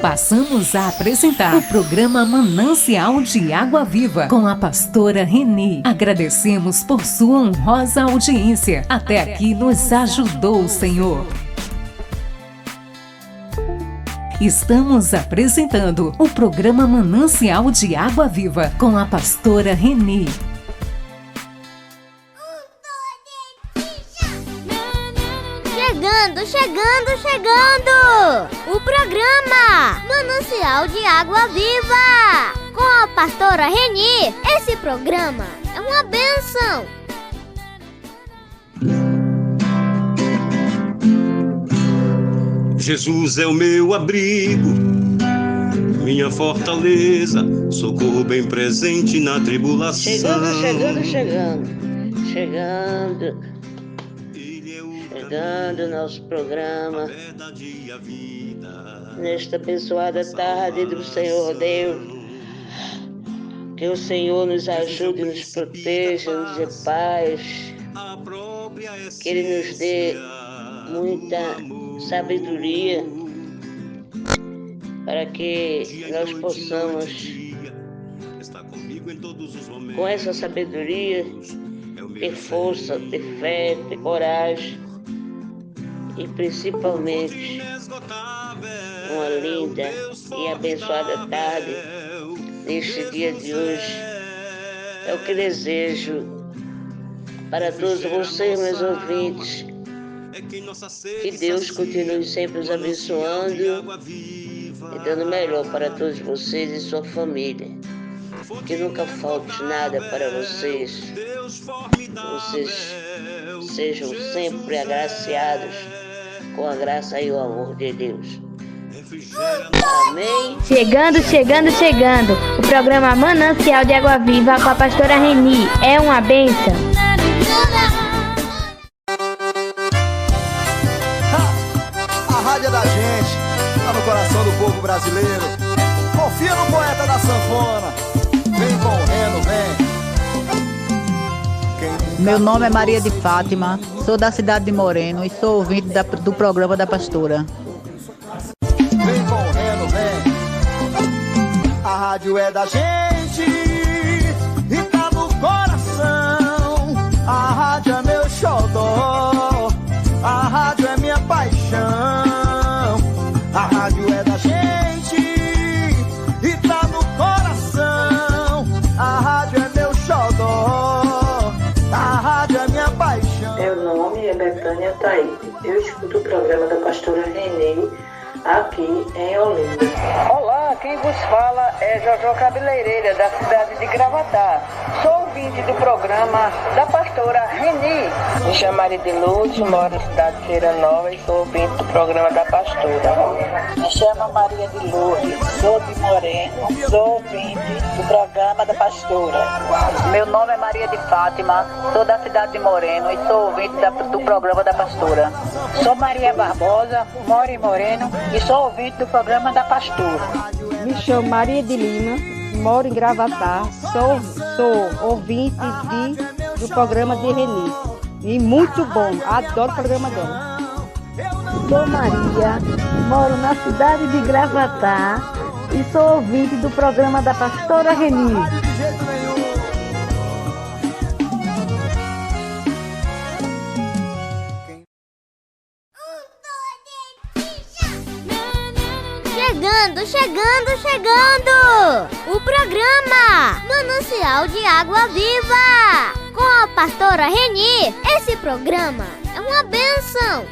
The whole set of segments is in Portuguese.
Passamos a apresentar o programa Manancial de Água Viva com a pastora Reni. Agradecemos por sua honrosa audiência. Até aqui nos ajudou o Senhor. Estamos apresentando o programa Manancial de Água Viva com a pastora Reni. Chegando! O programa Manancial de Água Viva com a pastora Reni. Esse programa é uma bênção. Jesus é o meu abrigo, minha fortaleza, socorro bem presente na tribulação. Chegando nosso programa nesta abençoada tarde do Senhor Deus. Que o Senhor nos ajude, nos proteja, nos dê paz, que Ele nos dê muita sabedoria para que nós possamos, com essa sabedoria, ter força, ter fé, ter coragem e principalmente uma linda e abençoada tarde neste dia de hoje. É o que desejo para todos vocês, meus ouvintes. Que Deus continue sempre os abençoando e dando o melhor para todos vocês e sua família. Que nunca falte nada para vocês. Vocês sejam sempre agraciados com a graça e o amor de Deus. Amém? Chegando. O programa Manancial de Água Viva com a pastora Reni. É uma bênção. A rádio é da gente, tá no coração do povo brasileiro. Confia no poeta da sanfona. Vem correndo, vem. Meu nome é Maria de Fátima, sou da cidade de Moreno e sou ouvinte do programa da pastora. Vem correndo, vem. A rádio é da gente e tá no coração. A rádio é meu xodó, a rádio é minha paixão. A rádio é da gente e tá no coração. A rádio é meu xodó, a rádio é minha paixão. Meu nome é Betânia Taíde. Eu escuto o programa da pastora Reni aqui em Olinda. Olá, quem vos fala é Jojo Cabeleireira, da cidade de Gravatá. Sou ouvinte do programa da pastora Reni. Me chamo Maria de Luz, moro na cidade de Feira Nova e sou ouvinte do programa da pastora. Me chamo Maria de Lourdes, sou de Moreno, sou ouvinte do programa da pastora. Meu nome é Maria de Fátima, sou da cidade de Moreno e sou ouvinte do programa da pastora. Sou Maria Barbosa, moro em Moreno e sou ouvinte do programa da pastora. Me chamo Maria de Lima, moro em Gravatá, sou ouvinte do programa de Reni. E muito bom, adoro o programa dela. Sou Maria, moro na cidade de Gravatá e sou ouvinte do programa da pastora Reni. Chegando! O programa Manancial de Água Viva com a pastora Reni. Esse programa é uma bênção.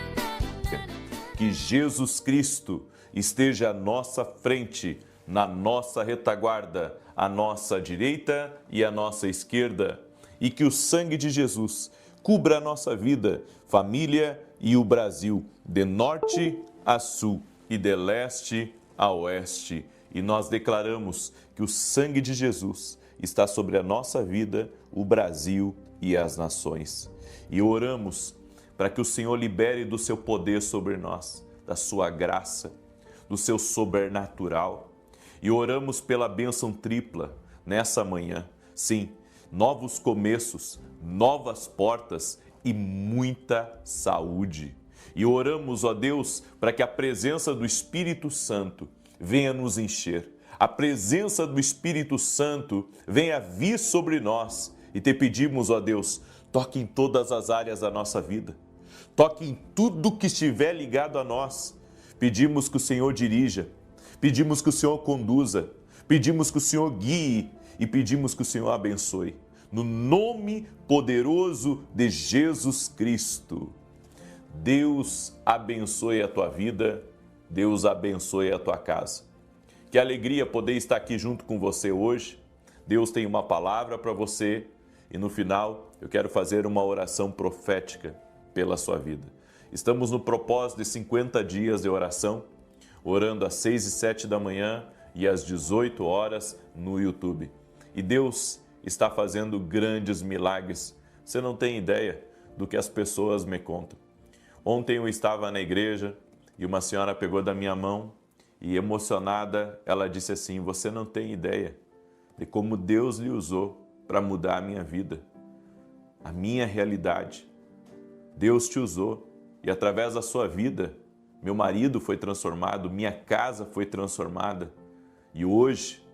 Que Jesus Cristo esteja à nossa frente, na nossa retaguarda, à nossa direita e à nossa esquerda. E que o sangue de Jesus cubra a nossa vida, família e o Brasil, de norte a sul e de leste a oeste. E nós declaramos que o sangue de Jesus está sobre a nossa vida, o Brasil e as nações. E oramos para que o Senhor libere do seu poder sobre nós, da sua graça, do seu sobrenatural. E oramos pela bênção tripla nessa manhã. Sim, novos começos, novas portas e muita saúde. E oramos, ó Deus, para que a presença do Espírito Santo venha nos encher. A presença do Espírito Santo venha vir sobre nós. E te pedimos, ó Deus, toque em todas as áreas da nossa vida. Toque em tudo que estiver ligado a nós. Pedimos que o Senhor dirija. Pedimos que o Senhor conduza. Pedimos que o Senhor guie. E pedimos que o Senhor abençoe. No nome poderoso de Jesus Cristo. Deus abençoe a tua vida. Deus abençoe a tua casa. Que alegria poder estar aqui junto com você hoje. Deus tem uma palavra para você. E no final, eu quero fazer uma oração profética pela sua vida. Estamos no propósito de 50 dias de oração, orando às 6 e 7 da manhã e às 18 horas no YouTube. E Deus está fazendo grandes milagres. Você não tem ideia do que as pessoas me contam. Ontem eu estava na igreja e uma senhora pegou da minha mão e, emocionada, ela disse assim: você não tem ideia de como Deus lhe usou para mudar a minha vida, a minha realidade. Deus te usou e através da sua vida, meu marido foi transformado, minha casa foi transformada e hoje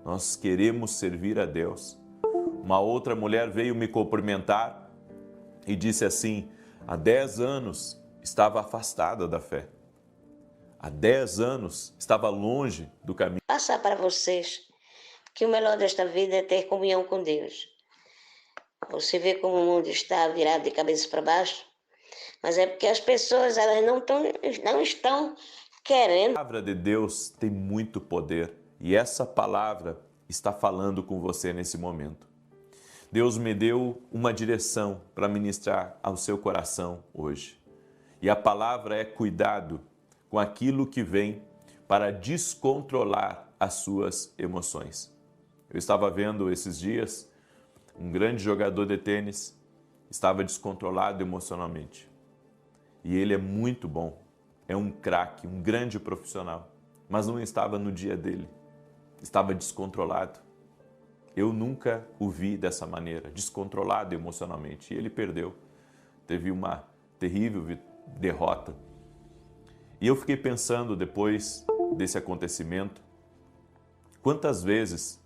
nós queremos servir a Deus. Uma outra mulher veio me cumprimentar e disse assim: há 10 anos estava afastada da fé. Há 10 anos estava longe do caminho. Passar para vocês que o melhor desta vida é ter comunhão com Deus. Você vê como o mundo está virado de cabeça para baixo, mas é porque as pessoas elas não estão querendo. A palavra de Deus tem muito poder e essa palavra está falando com você nesse momento. Deus me deu uma direção para ministrar ao seu coração hoje. E a palavra é cuidado com aquilo que vem para descontrolar as suas emoções. Eu estava vendo esses dias um grande jogador de tênis, estava descontrolado emocionalmente. E ele é muito bom, é um craque, um grande profissional, mas não estava no dia dele, estava descontrolado. Eu nunca o vi dessa maneira, descontrolado emocionalmente, e ele perdeu, teve uma terrível derrota. E eu fiquei pensando depois desse acontecimento, quantas vezes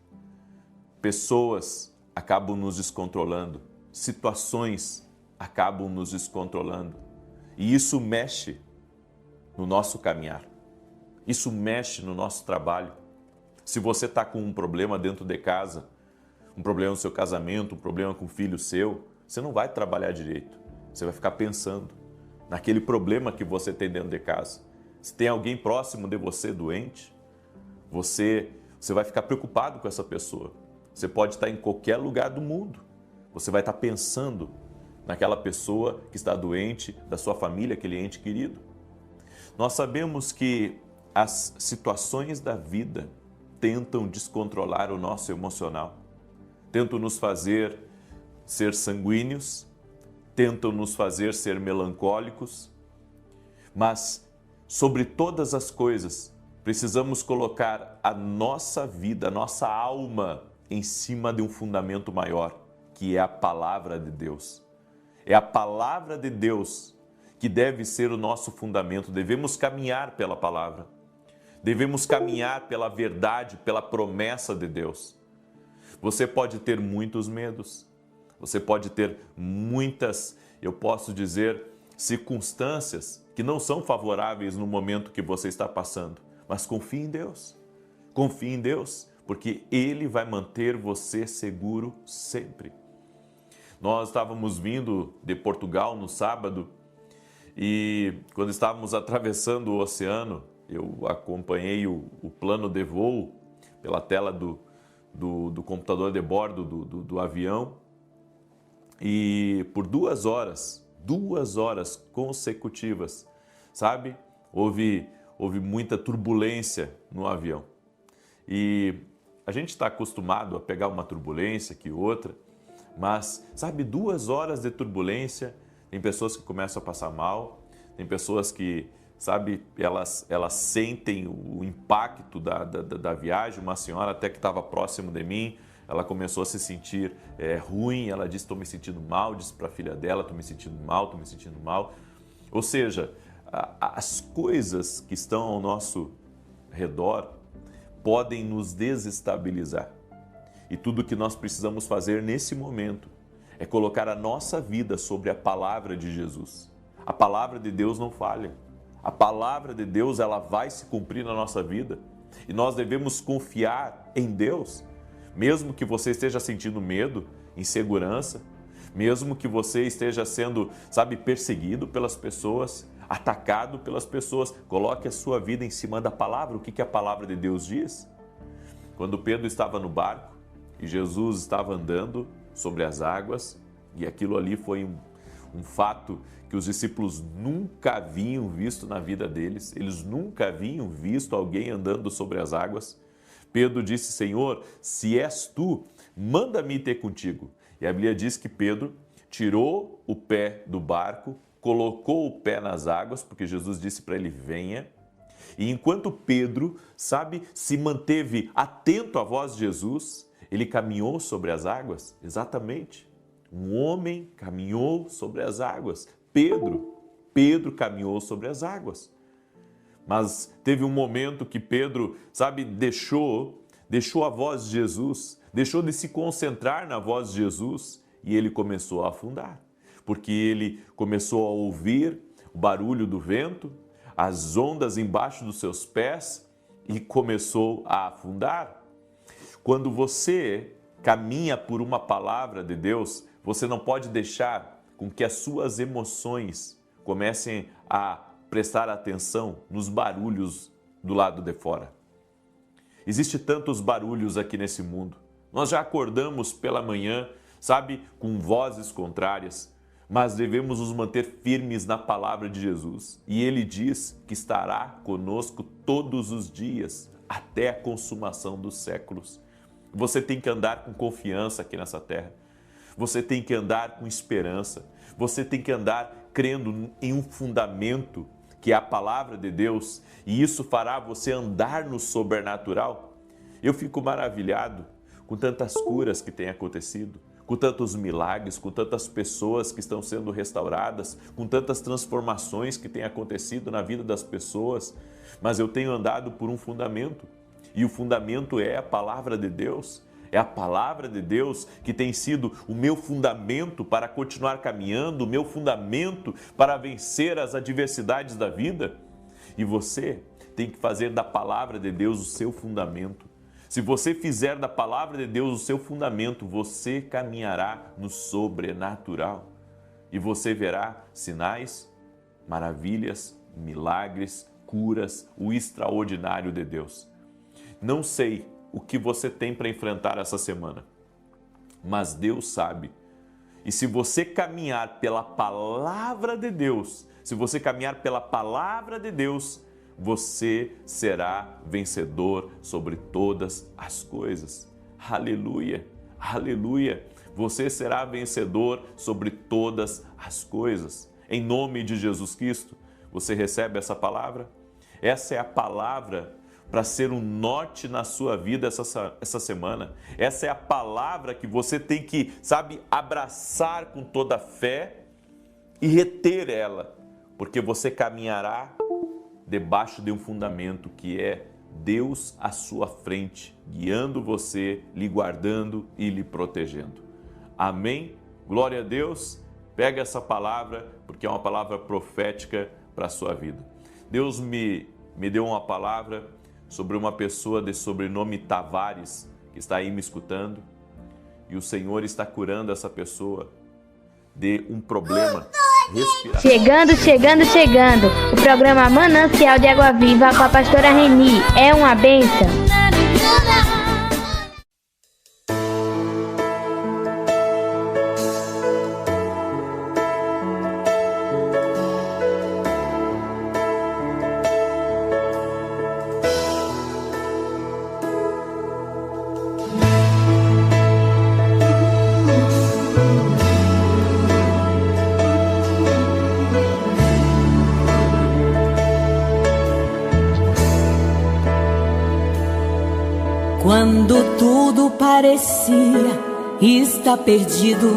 pessoas acabam nos descontrolando, situações acabam nos descontrolando. E isso mexe no nosso caminhar, isso mexe no nosso trabalho. Se você está com um problema dentro de casa, um problema no seu casamento, um problema com o filho seu, você não vai trabalhar direito. Você vai ficar pensando naquele problema que você tem dentro de casa. Se tem alguém próximo de você doente, você vai ficar preocupado com essa pessoa. Você pode estar em qualquer lugar do mundo. Você vai estar pensando naquela pessoa que está doente, da sua família, aquele ente querido. Nós sabemos que as situações da vida tentam descontrolar o nosso emocional, tentam nos fazer ser sanguíneos, tentam nos fazer ser melancólicos, mas sobre todas as coisas, precisamos colocar a nossa vida, a nossa alma em cima de um fundamento maior, que é a palavra de Deus. É a palavra de Deus que deve ser o nosso fundamento. Devemos caminhar pela palavra. Devemos caminhar pela verdade, pela promessa de Deus. Você pode ter muitos medos. Você pode ter muitas, eu posso dizer, circunstâncias que não são favoráveis no momento que você está passando. Mas confie em Deus. Confie em Deus, porque Ele vai manter você seguro sempre. Nós estávamos vindo de Portugal no sábado e quando estávamos atravessando o oceano, eu acompanhei o plano de voo pela tela do computador de bordo do avião e por 2 horas consecutivas, sabe? Houve muita turbulência no avião. E a gente está acostumado a pegar uma turbulência que outra, mas, sabe, 2 horas de turbulência, tem pessoas que começam a passar mal, tem pessoas que, sabe, elas sentem o impacto da viagem. Uma senhora até que estava próximo de mim, ela começou a se sentir ruim, ela disse: estou me sentindo mal, disse para a filha dela: estou me sentindo mal. Ou seja, as coisas que estão ao nosso redor podem nos desestabilizar. E tudo o que nós precisamos fazer nesse momento é colocar a nossa vida sobre a palavra de Jesus. A palavra de Deus não falha. A palavra de Deus, ela vai se cumprir na nossa vida. E nós devemos confiar em Deus. Mesmo que você esteja sentindo medo, insegurança, mesmo que você esteja sendo, perseguido pelas pessoas, atacado pelas pessoas, coloque a sua vida em cima da palavra. O que a palavra de Deus diz? Quando Pedro estava no barco e Jesus estava andando sobre as águas, e aquilo ali foi um fato que os discípulos nunca haviam visto na vida deles, eles nunca haviam visto alguém andando sobre as águas. Pedro disse: Senhor, se és tu, manda-me ter contigo. E a Bíblia diz que Pedro tirou o pé do barco, colocou o pé nas águas, porque Jesus disse para ele: venha. E enquanto Pedro, se manteve atento à voz de Jesus, ele caminhou sobre as águas. Exatamente. Um homem caminhou sobre as águas. Pedro caminhou sobre as águas. Mas teve um momento que Pedro, deixou a voz de Jesus, deixou de se concentrar na voz de Jesus e ele começou a afundar. Porque ele começou a ouvir o barulho do vento, as ondas embaixo dos seus pés e começou a afundar. Quando você caminha por uma palavra de Deus, você não pode deixar com que as suas emoções comecem a prestar atenção nos barulhos do lado de fora. Existem tantos barulhos aqui nesse mundo. Nós já acordamos pela manhã, com vozes contrárias, mas devemos nos manter firmes na palavra de Jesus. E Ele diz que estará conosco todos os dias, até a consumação dos séculos. Você tem que andar com confiança aqui nessa terra. Você tem que andar com esperança. Você tem que andar crendo em um fundamento que é a palavra de Deus, e isso fará você andar no sobrenatural. Eu fico maravilhado com tantas curas que têm acontecido, com tantos milagres, com tantas pessoas que estão sendo restauradas, com tantas transformações que têm acontecido na vida das pessoas, mas eu tenho andado por um fundamento, e o fundamento é a palavra de Deus. É a palavra de Deus que tem sido o meu fundamento para continuar caminhando, o meu fundamento para vencer as adversidades da vida. E você tem que fazer da palavra de Deus o seu fundamento. Se você fizer da palavra de Deus o seu fundamento, você caminhará no sobrenatural. E você verá sinais, maravilhas, milagres, curas, o extraordinário de Deus. Não sei o que você tem para enfrentar essa semana, mas Deus sabe. E se você caminhar pela palavra de Deus, você será vencedor sobre todas as coisas. Aleluia, aleluia. Você será vencedor sobre todas as coisas. Em nome de Jesus Cristo, você recebe essa palavra? Essa é a palavra para ser um norte na sua vida essa semana. Essa é a palavra que você tem que, abraçar com toda a fé e reter ela, porque você caminhará debaixo de um fundamento que é Deus à sua frente, guiando você, lhe guardando e lhe protegendo. Amém? Glória a Deus. Pega essa palavra, porque é uma palavra profética para a sua vida. Deus me deu uma palavra sobre uma pessoa de sobrenome Tavares, que está aí me escutando, e o Senhor está curando essa pessoa de um problema respiratório. Chegando, o programa Manancial de Água Viva com a pastora Reni. É uma bênção. Quando tudo parecia estar perdido,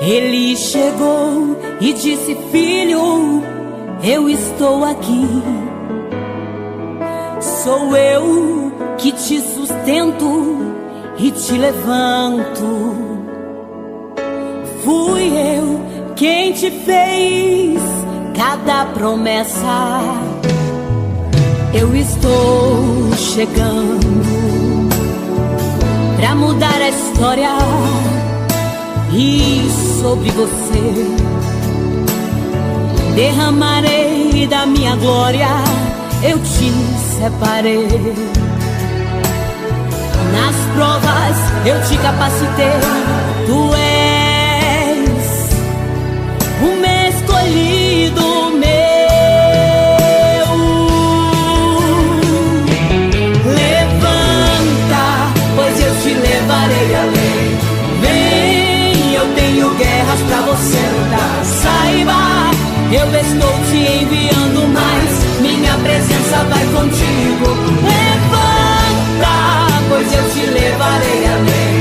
Ele chegou e disse: filho, eu estou aqui. Sou eu que te sustento e te levanto. Fui eu quem te fez cada promessa. Eu estou chegando pra mudar a história. E sobre você derramarei da minha glória. Eu te separei. Nas provas eu te capacitei. Tu és o meu escolhido, meu. Levanta, pois eu te levarei além. Vem, eu tenho guerras pra você lutar. Saiba, eu estou te enviando mais. Minha presença vai contigo. Levanta, pois eu te levarei além.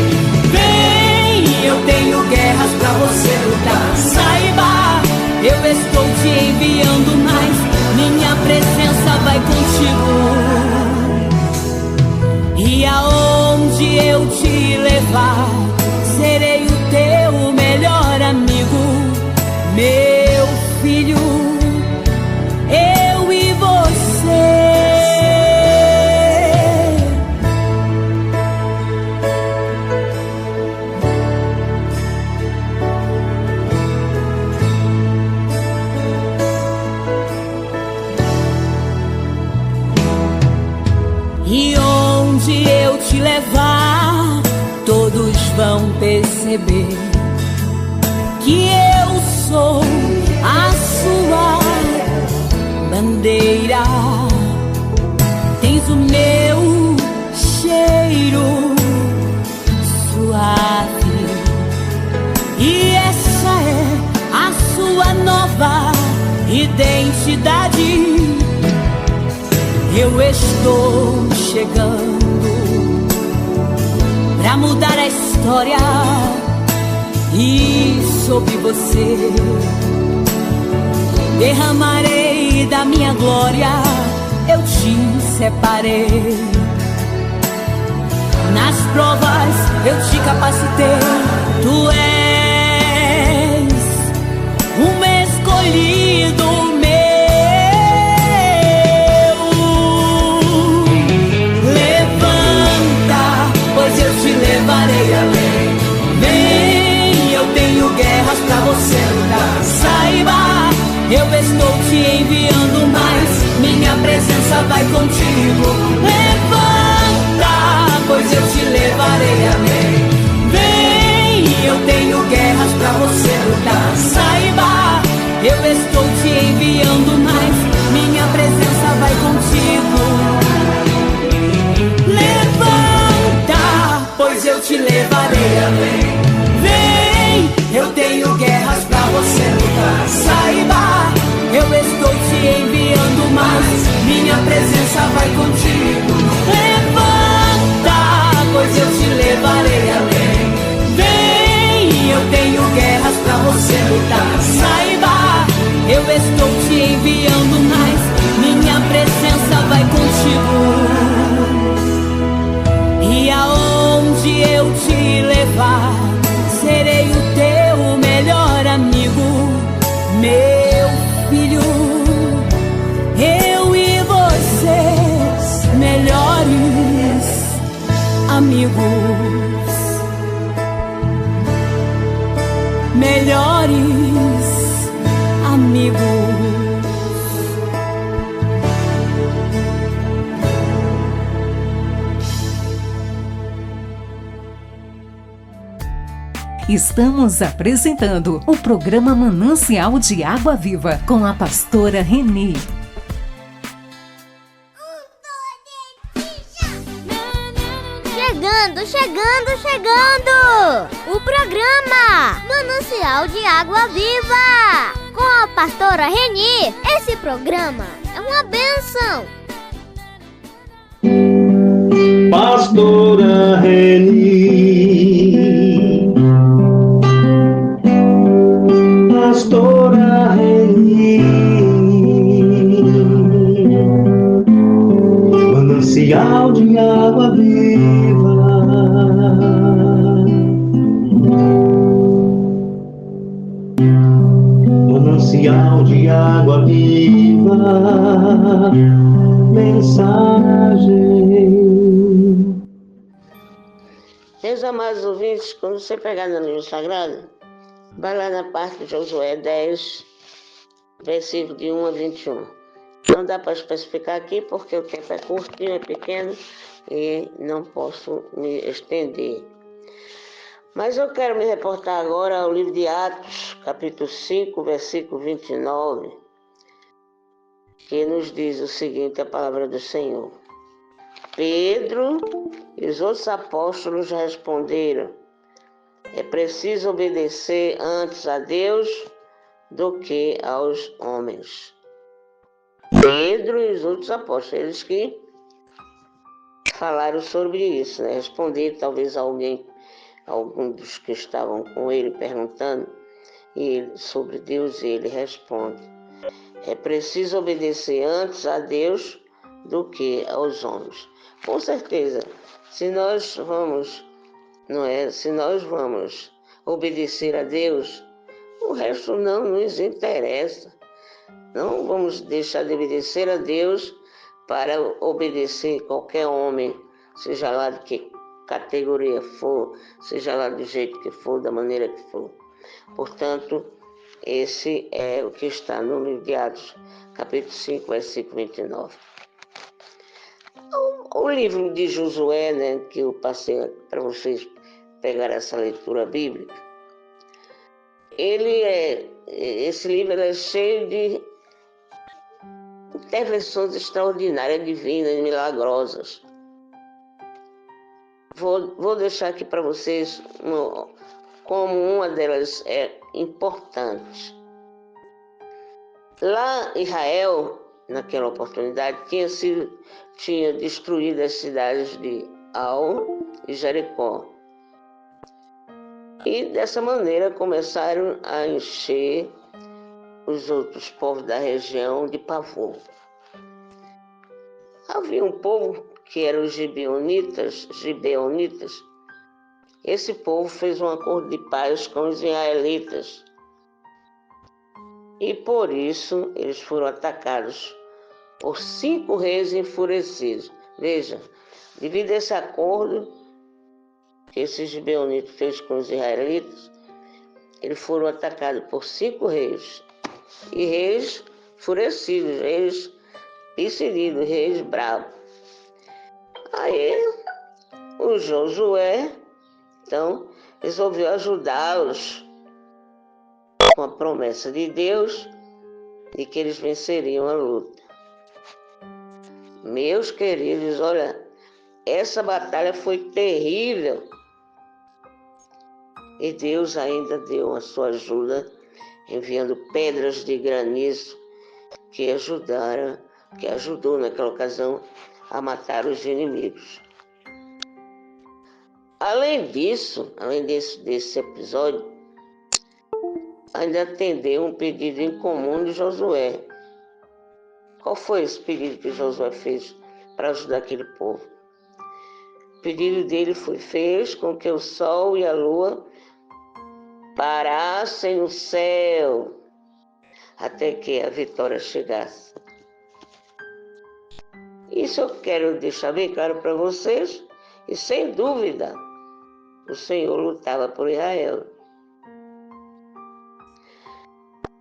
Vem, eu tenho guerras pra você lutar. Saiba, eu estou te enviando mais. Minha presença vai contigo. E aonde eu te levar, serei o teu melhor amigo, meu filho. Eu e você. E onde eu te levar, todos vão perceber que eu sou a sua bandeira. Tens o meu cheiro suave, e essa é a sua nova identidade. Eu estou chegando pra mudar a história. E sobre você derramarei da minha glória. Eu te separei. Nas provas eu te capacitei. Tu és o meu escolhido, meu. Levanta, pois eu te levarei além. Vem, eu tenho guerras pra você lutar. Saiba, eu estou te enviando mais. Minha presença vai contigo. Levanta, pois eu te levarei além. Vem, eu tenho guerras pra você lutar. Saiba, eu estou te enviando mais. Minha presença vai contigo. Levanta, pois eu te levarei além. Vem, eu tenho guerras pra você lutar. Saiba, eu estou te enviando mais. Minha presença vai contigo. Levanta, pois eu te levarei além. Vem, eu tenho guerras pra você lutar. Saiba, eu estou te enviando mais. Minha presença vai contigo. E aonde eu te levar, serei o teu melhor amigo, meu filho. Eu e vocês, melhores amigos, melhores amigos. Estamos apresentando o programa Manancial de Água Viva com a pastora Reni. Chegando! O programa Manancial de Água Viva com a pastora Reni. Esse programa é uma bênção. Pastora Reni, pastora Reni, Manancial de água viva, manancial de água viva, mensagem. Meus amados ouvintes, quando você pegar no livro sagrado, vai lá na parte de Josué 10, versículo de 1 a 21. Não dá para especificar aqui porque o tempo é curtinho, é pequeno e não posso me estender. Mas eu quero me reportar agora ao livro de Atos, capítulo 5, versículo 29, que nos diz o seguinte, a palavra do Senhor. Pedro e os outros apóstolos responderam: é preciso obedecer antes a Deus do que aos homens. Pedro e os outros apóstolos, eles que falaram sobre isso, né? Responderam, talvez algum dos que estavam com ele perguntando sobre Deus, e ele responde: é preciso obedecer antes a Deus do que aos homens. Com certeza, se nós vamos obedecer a Deus, o resto não nos interessa. Não vamos deixar de obedecer a Deus para obedecer qualquer homem, seja lá de que categoria for, seja lá do jeito que for, da maneira que for. Portanto, esse é o que está no livro de Atos, capítulo 5, versículo 29. O livro de Josué, né, que eu passei para vocês pegar essa leitura bíblica, esse livro é cheio de intervenções extraordinárias, divinas, milagrosas. Vou deixar aqui para vocês como uma delas é importante. Lá em Israel, naquela oportunidade, tinha destruído as cidades de Ai e Jericó. E dessa maneira começaram a encher os outros povos da região de pavor. Havia um povo que eram os gibeonitas. Esse povo fez um acordo de paz com os israelitas. E por isso eles foram atacados por 5 reis enfurecidos. Veja, devido a esse acordo que esses gibeonitas fez com os israelitas, eles foram atacados por 5 reis. E reis enfurecidos, reis perseguidos, reis bravos. Aí o Josué, então, resolveu ajudá-los com a promessa de Deus de que eles venceriam a luta. Meus queridos, olha, essa batalha foi terrível. E Deus ainda deu a sua ajuda, enviando pedras de granizo que ajudou naquela ocasião a matar os inimigos. Além desse episódio, ainda atendeu um pedido incomum de Josué. Qual foi esse pedido que Josué fez para ajudar aquele povo? O pedido dele fez com que o sol e a lua parassem no céu até que a vitória chegasse. Isso eu quero deixar bem claro para vocês, e sem dúvida, o Senhor lutava por Israel.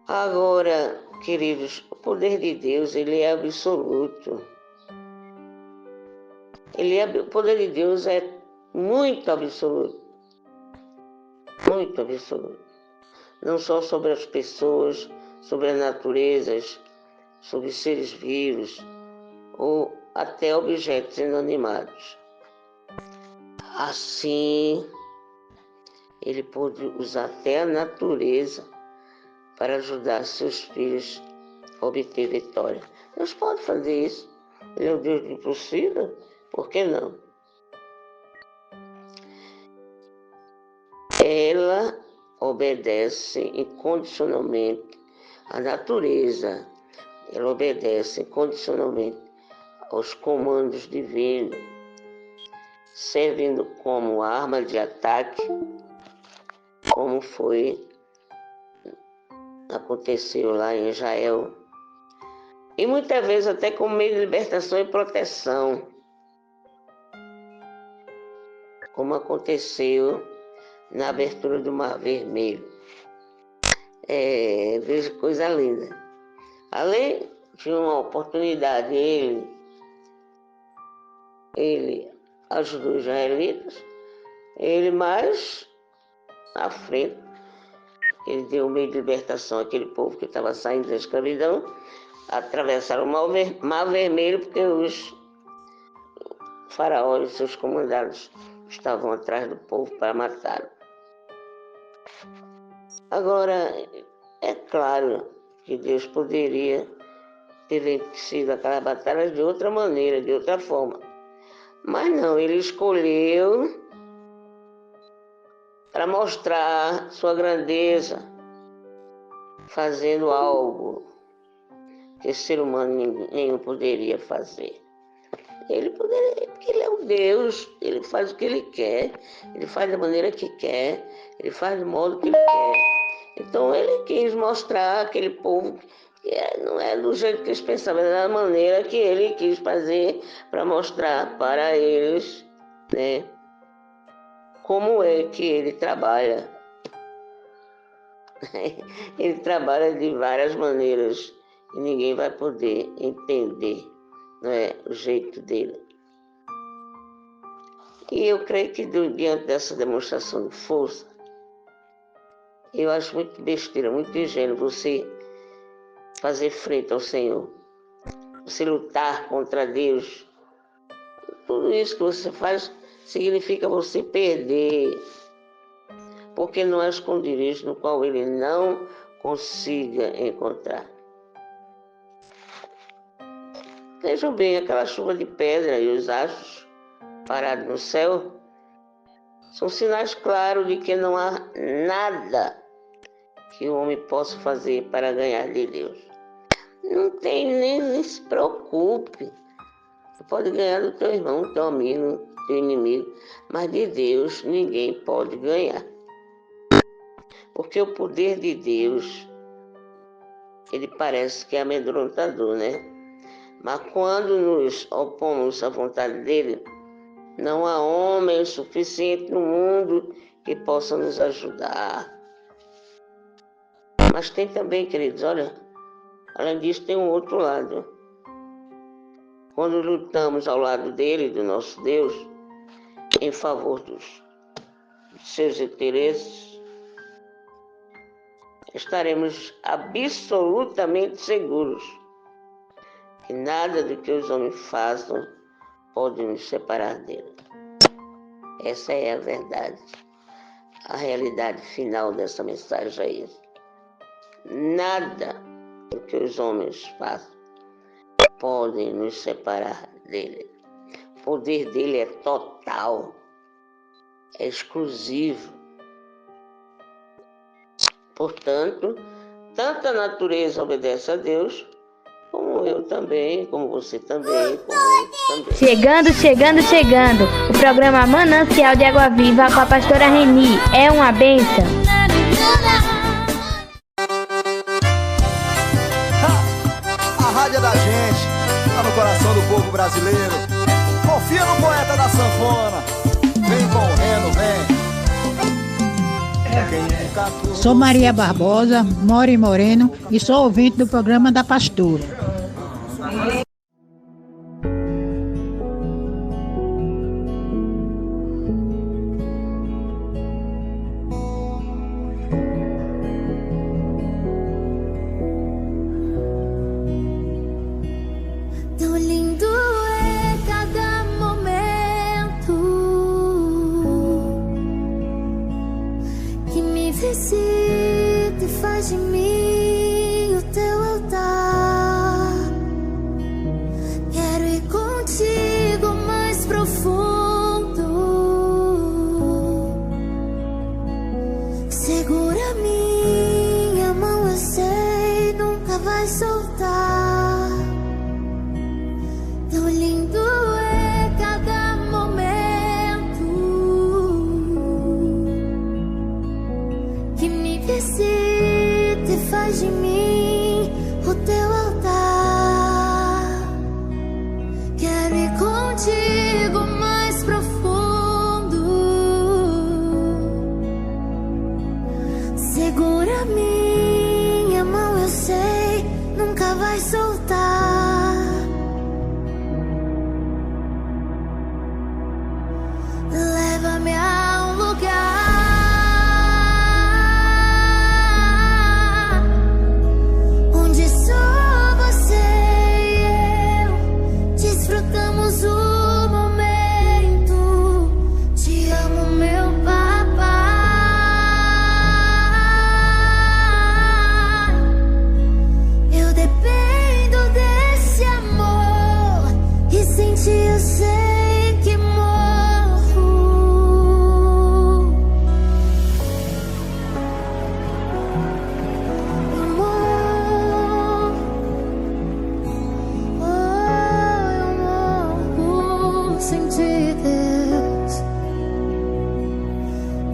Agora, queridos, o poder de Deus, ele é absoluto. O poder de Deus é muito absoluto. Muito absoluto. Não só sobre as pessoas, sobre as naturezas, sobre seres vivos, ou até objetos inanimados. Assim, ele pode usar até a natureza para ajudar seus filhos a obter vitória. Deus pode fazer isso. Ele é o Deus do impossível, por que não? Ela obedece incondicionalmente à natureza. Ela obedece incondicionalmente aos comandos divinos, servindo como arma de ataque, como aconteceu lá em Israel, e muitas vezes até como meio de libertação e proteção, como aconteceu na abertura do Mar Vermelho. Veja coisa linda. Além de uma oportunidade, ele ajudou os israelitas, ele mais à frente, ele deu um meio de libertação àquele povo que estava saindo da escravidão, atravessaram o Mar Vermelho, porque os faraós e seus comandados estavam atrás do povo para matá-lo. Agora, é claro que Deus poderia ter vencido aquela batalha de outra maneira, de outra forma. Mas não, ele escolheu para mostrar sua grandeza, fazendo algo que ser humano nenhum poderia fazer. Ele poderia, porque ele é o Deus, ele faz o que ele quer, ele faz da maneira que quer, ele faz do modo que ele quer. Então ele quis mostrar aquele povo que não é do jeito que eles pensavam, é da maneira que ele quis fazer, para mostrar para eles, né, como é que ele trabalha. Ele trabalha de várias maneiras e ninguém vai poder entender, não é, o jeito dele. E eu creio que diante dessa demonstração de força, eu acho muito besteira, muito ingênuo você fazer frente ao Senhor, você lutar contra Deus. Tudo isso que você faz significa você perder, porque não há esconderijo no qual ele não consiga encontrar. Vejam bem aquela chuva de pedra e os astros parados no céu, são sinais claros de que não há nada que o homem possa fazer para ganhar de Deus. Não tem, nem se preocupe. Você pode ganhar do teu irmão, do teu amigo, do teu inimigo, mas de Deus ninguém pode ganhar. Porque o poder de Deus, ele parece que é amedrontador, né? Mas quando nos opomos à vontade dele, não há homem suficiente no mundo que possa nos ajudar. Mas tem também, queridos, olha, além disso tem um outro lado. Quando lutamos ao lado dele, do nosso Deus, em favor dos seus interesses, estaremos absolutamente seguros que nada do que os homens façam pode nos separar dele. Essa é a verdade. A realidade final dessa mensagem é isso. Nada do que os homens façam podem nos separar dele. O poder dele é total, é exclusivo. Portanto, tanto a natureza obedece a Deus, como eu também, como você também, como eu também. Chegando. O programa Manancial de Água Viva com a pastora Reni. É uma bênção. A rádio é da gente, tá no coração do povo brasileiro. Confia no poeta da sanfona. Vem com o Reno, vem. Sou Maria Barbosa, moro em Moreno e sou ouvinte do programa da pastora. Tão lindo é cada momento que me visita e faz de mim o teu altar. Quero ir contigo mais profundo. Segura minha mão, eu sei, nunca vai soltar. Tão lindo faz de mim o teu altar. Quero ir contigo mais profundo. Segura minha mão, eu sei, nunca vai soltar. Leva-me a um lugar onde só você e eu desfrutamos o momento. Te amo, meu papai. Eu dependo desse amor e sem ti eu sei que morro. Sem ti, Deus.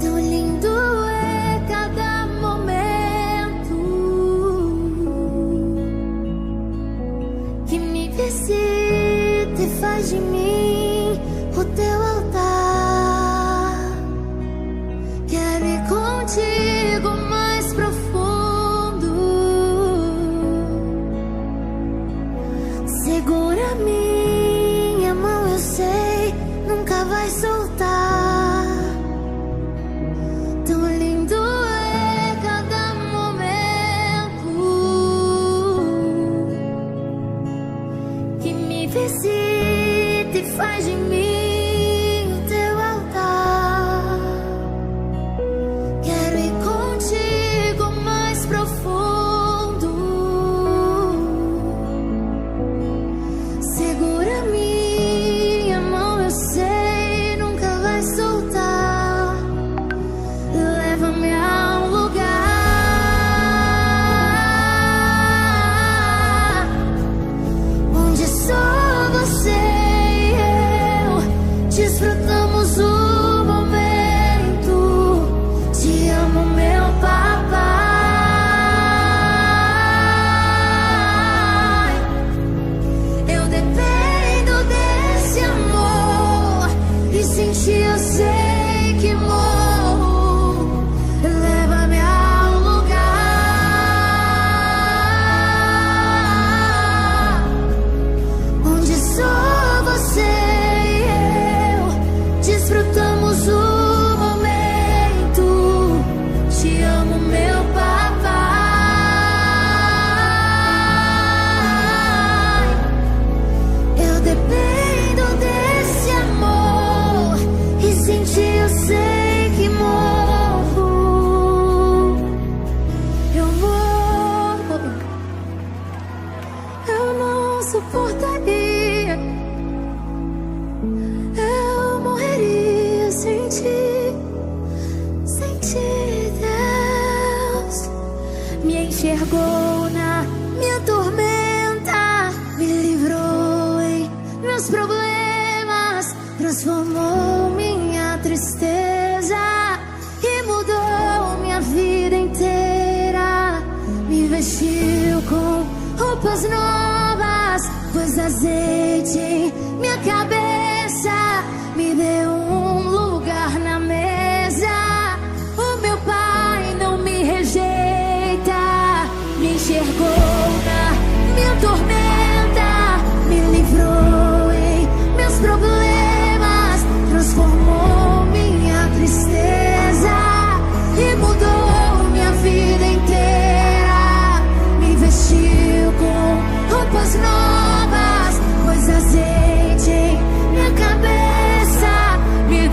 Tão lindo é cada momento que me visita e faz de mim o teu altar. Quero ir contigo mais profundo. Segura minha mão, eu sei, nunca vai soltar. Tão lindo é cada momento que me visita e faz de mim o teu altar. Quero ir contigo mais profundo. Segura minha mão, eu sei, nunca vai soltar. Leva-me a um lugar onde só você e eu desfrutamos o momento. Te amo, meu papai. Eu dependo desse amor e sem ti eu sei que morro. Leva-me a um lugar onde só você e eu desfrutamos o momento. Te amo, meu papai. Eu dependo desse amor e sem ti eu sei que morro. Eu morro. Eu não suportaria. Eu morreria sem ti, Deus. Me enxergou na minha tormenta, me livrou em meus problemas, transformou minha tristeza e mudou minha vida inteira. Me vestiu com roupas novas, pôs azeite em minha cabeça, me deu um lugar na mesa. O meu pai não me rejeita, me enxergou na minha tormenta, me livrou em meus problemas, transformou minha tristeza e mudou minha vida inteira. Me vestiu com roupas novas, pôs azeite em minha cabeça, me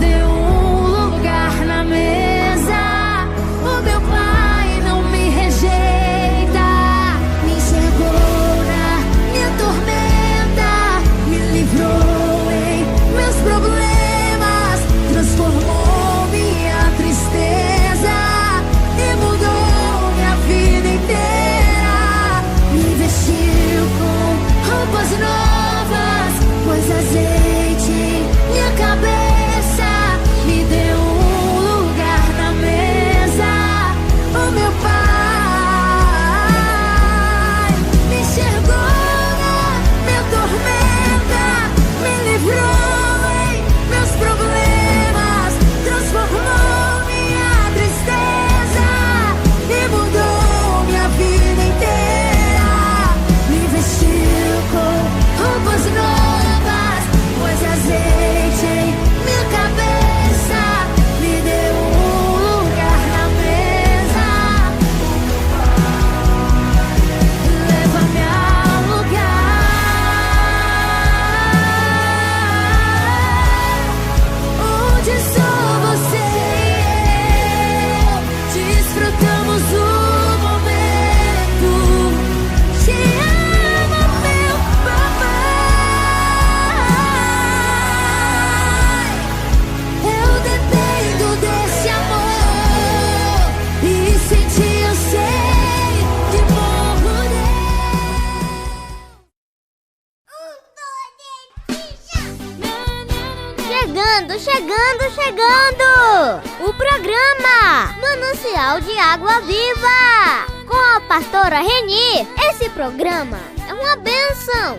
chegando! O programa Manancial de Água Viva! Com a pastora Reni. Esse programa é uma bênção!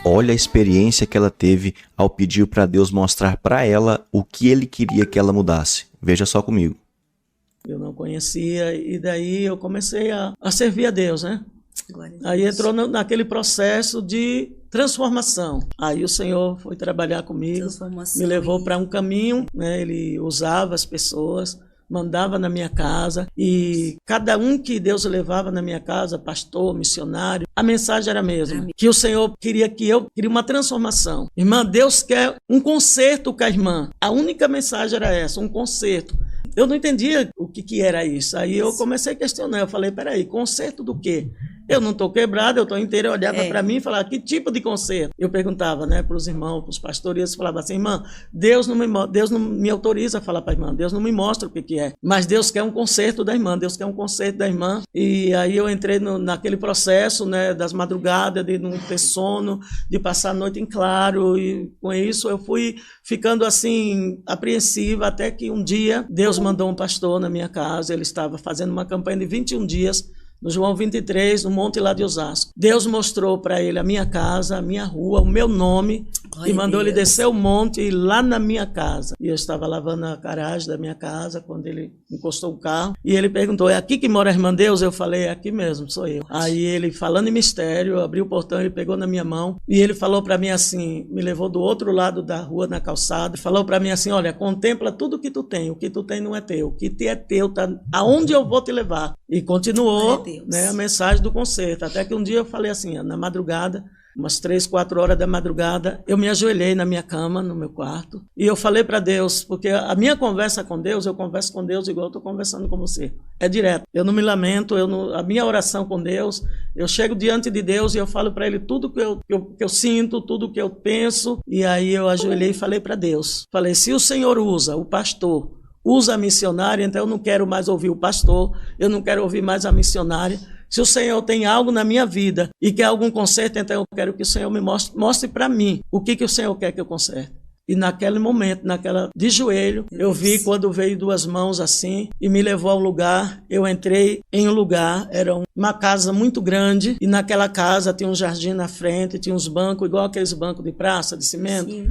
Olha a experiência que ela teve ao pedir para Deus mostrar para ela o que Ele queria que ela mudasse. Veja só comigo. Eu não conhecia e daí eu comecei a servir a Deus, né? Aí entrou naquele processo de transformação. Aí o Senhor foi trabalhar comigo, me levou para um caminho, né? Ele usava as pessoas, mandava na minha casa, e cada um que Deus levava na minha casa, pastor, missionário, a mensagem era a mesma, que o Senhor queria uma transformação. Irmã, Deus quer um conserto com a irmã. A única mensagem era essa, um conserto. Eu não entendia o que era isso. Aí eu comecei a questionar, eu falei, peraí, conserto do quê? Eu não estou quebrado, eu estou inteiro. Eu olhava para mim e falava, que tipo de conserto? Eu perguntava, né, para os irmãos, para os pastores, eles falavam assim, irmã, Deus não me autoriza a falar para a irmã, Deus não me mostra o que é, mas Deus quer um conserto da irmã, Deus quer um conserto da irmã. E aí eu entrei naquele processo, né, das madrugadas, de não ter sono, de passar a noite em claro, e com isso eu fui ficando assim, apreensiva, até que um dia Deus mandou um pastor na minha casa, ele estava fazendo uma campanha de 21 dias, no João 23, no monte lá de Osasco. Deus mostrou para ele a minha casa, a minha rua, o meu nome, e mandou ele descer o monte e ir lá na minha casa. E eu estava lavando a garagem da minha casa, quando ele encostou o carro, e ele perguntou, é aqui que mora a irmã Deus? Eu falei, é aqui mesmo, sou eu. Aí ele, falando em mistério, eu abri o portão, ele pegou na minha mão, e ele falou para mim assim, me levou do outro lado da rua, na calçada, e falou para mim assim, olha, contempla tudo que tu tem, o que tu tem não é teu, o que te é teu, tá aonde eu vou te levar. E continuou, né, a mensagem do concerto. Até que um dia eu falei assim, na madrugada, umas 3, 4 horas da madrugada, eu me ajoelhei na minha cama, no meu quarto, e eu falei para Deus, porque a minha conversa com Deus, eu converso com Deus igual eu estou conversando com você. É direto. Eu não me lamento, a minha oração com Deus, eu chego diante de Deus e eu falo para Ele tudo que eu sinto, tudo que eu penso, e aí eu ajoelhei e falei para Deus. Falei, se o Senhor usa o pastor, usa a missionária, então eu não quero mais ouvir o pastor, eu não quero ouvir mais a missionária. Se o Senhor tem algo na minha vida e quer algum conserto, então eu quero que o Senhor me mostre para mim o que o Senhor quer que eu conserte. E naquele momento, de joelho, eu vi quando veio 2 mãos assim e me levou a um lugar. Eu entrei em um lugar, era uma casa muito grande, e naquela casa tinha um jardim na frente, tinha uns bancos, igual aqueles bancos de praça, de cimento. Sim.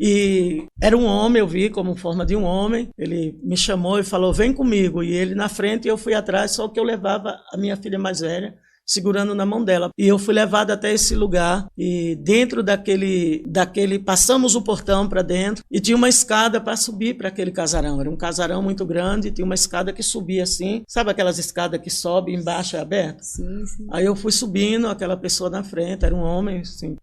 E era um homem, eu vi como forma de um homem, ele me chamou e falou, vem comigo, e ele na frente e eu fui atrás, só que eu levava a minha filha mais velha, segurando na mão dela, e eu fui levado até esse lugar, e dentro daquele passamos o portão para dentro, e tinha uma escada para subir para aquele casarão, era um casarão muito grande, tinha uma escada que subia assim, sabe aquelas escadas que sobe e embaixo é aberto? Sim, sim. Aí eu fui subindo, aquela pessoa na frente, era um homem, assim,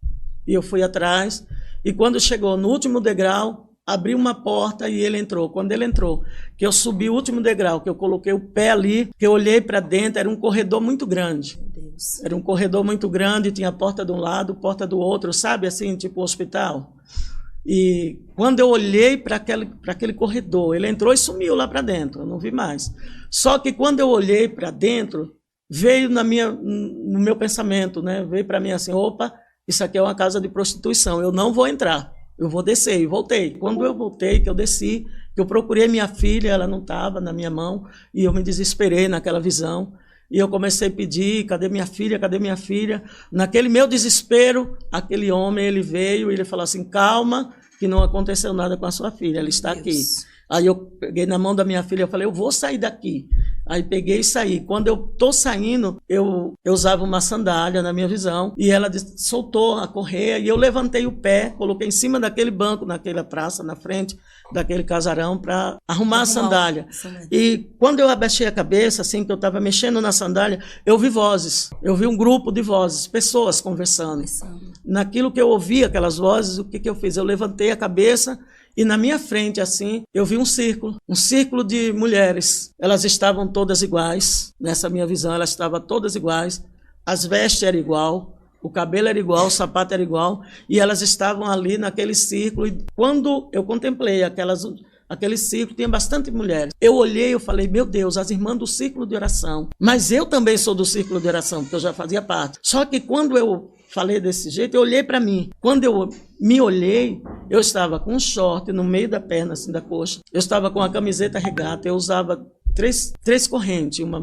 e eu fui atrás, e quando chegou no último degrau, abri uma porta e ele entrou. Quando ele entrou, que eu subi o último degrau, que eu coloquei o pé ali, que eu olhei para dentro, era um corredor muito grande. Meu Deus. Era um corredor muito grande, tinha porta de um lado, porta do outro, sabe assim, tipo hospital. E quando eu olhei para aquele corredor, ele entrou e sumiu lá para dentro, eu não vi mais. Só que quando eu olhei para dentro, veio no meu pensamento, né? Veio para mim assim, opa, isso aqui é uma casa de prostituição, eu não vou entrar, eu vou descer. E voltei. Quando eu voltei, que eu desci, que eu procurei minha filha, ela não estava na minha mão, e eu me desesperei naquela visão. E eu comecei a pedir, cadê minha filha, cadê minha filha? Naquele meu desespero, aquele homem, ele veio e ele falou assim, calma, que não aconteceu nada com a sua filha, ela está aqui. Aí eu peguei na mão da minha filha, eu falei, eu vou sair daqui. Aí peguei e saí. Quando eu tô saindo, eu usava uma sandália na minha visão, e ela soltou a correia, e eu levantei o pé, coloquei em cima daquele banco, naquela praça, na frente daquele casarão, para arrumar a sandália. E quando eu abaixei a cabeça, assim, que eu estava mexendo na sandália, eu vi vozes. Eu vi um grupo de vozes, pessoas conversando. Naquilo que eu ouvi, aquelas vozes, o que eu fiz? Eu levantei a cabeça, e na minha frente, assim, eu vi um círculo de mulheres. Elas estavam todas iguais, nessa minha visão, elas estavam todas iguais, as vestes eram igual, o cabelo era igual, o sapato era igual, e elas estavam ali naquele círculo, e quando eu contemplei aquele círculo, tinha bastante mulheres. Eu olhei, eu falei, meu Deus, as irmãs do círculo de oração, mas eu também sou do círculo de oração, porque eu já fazia parte. Só que quando eu falei desse jeito, eu olhei para mim. Quando eu me olhei, Eu estava com um short no meio da perna, assim, da coxa. Eu estava com a camiseta regata. Eu usava três correntes, uma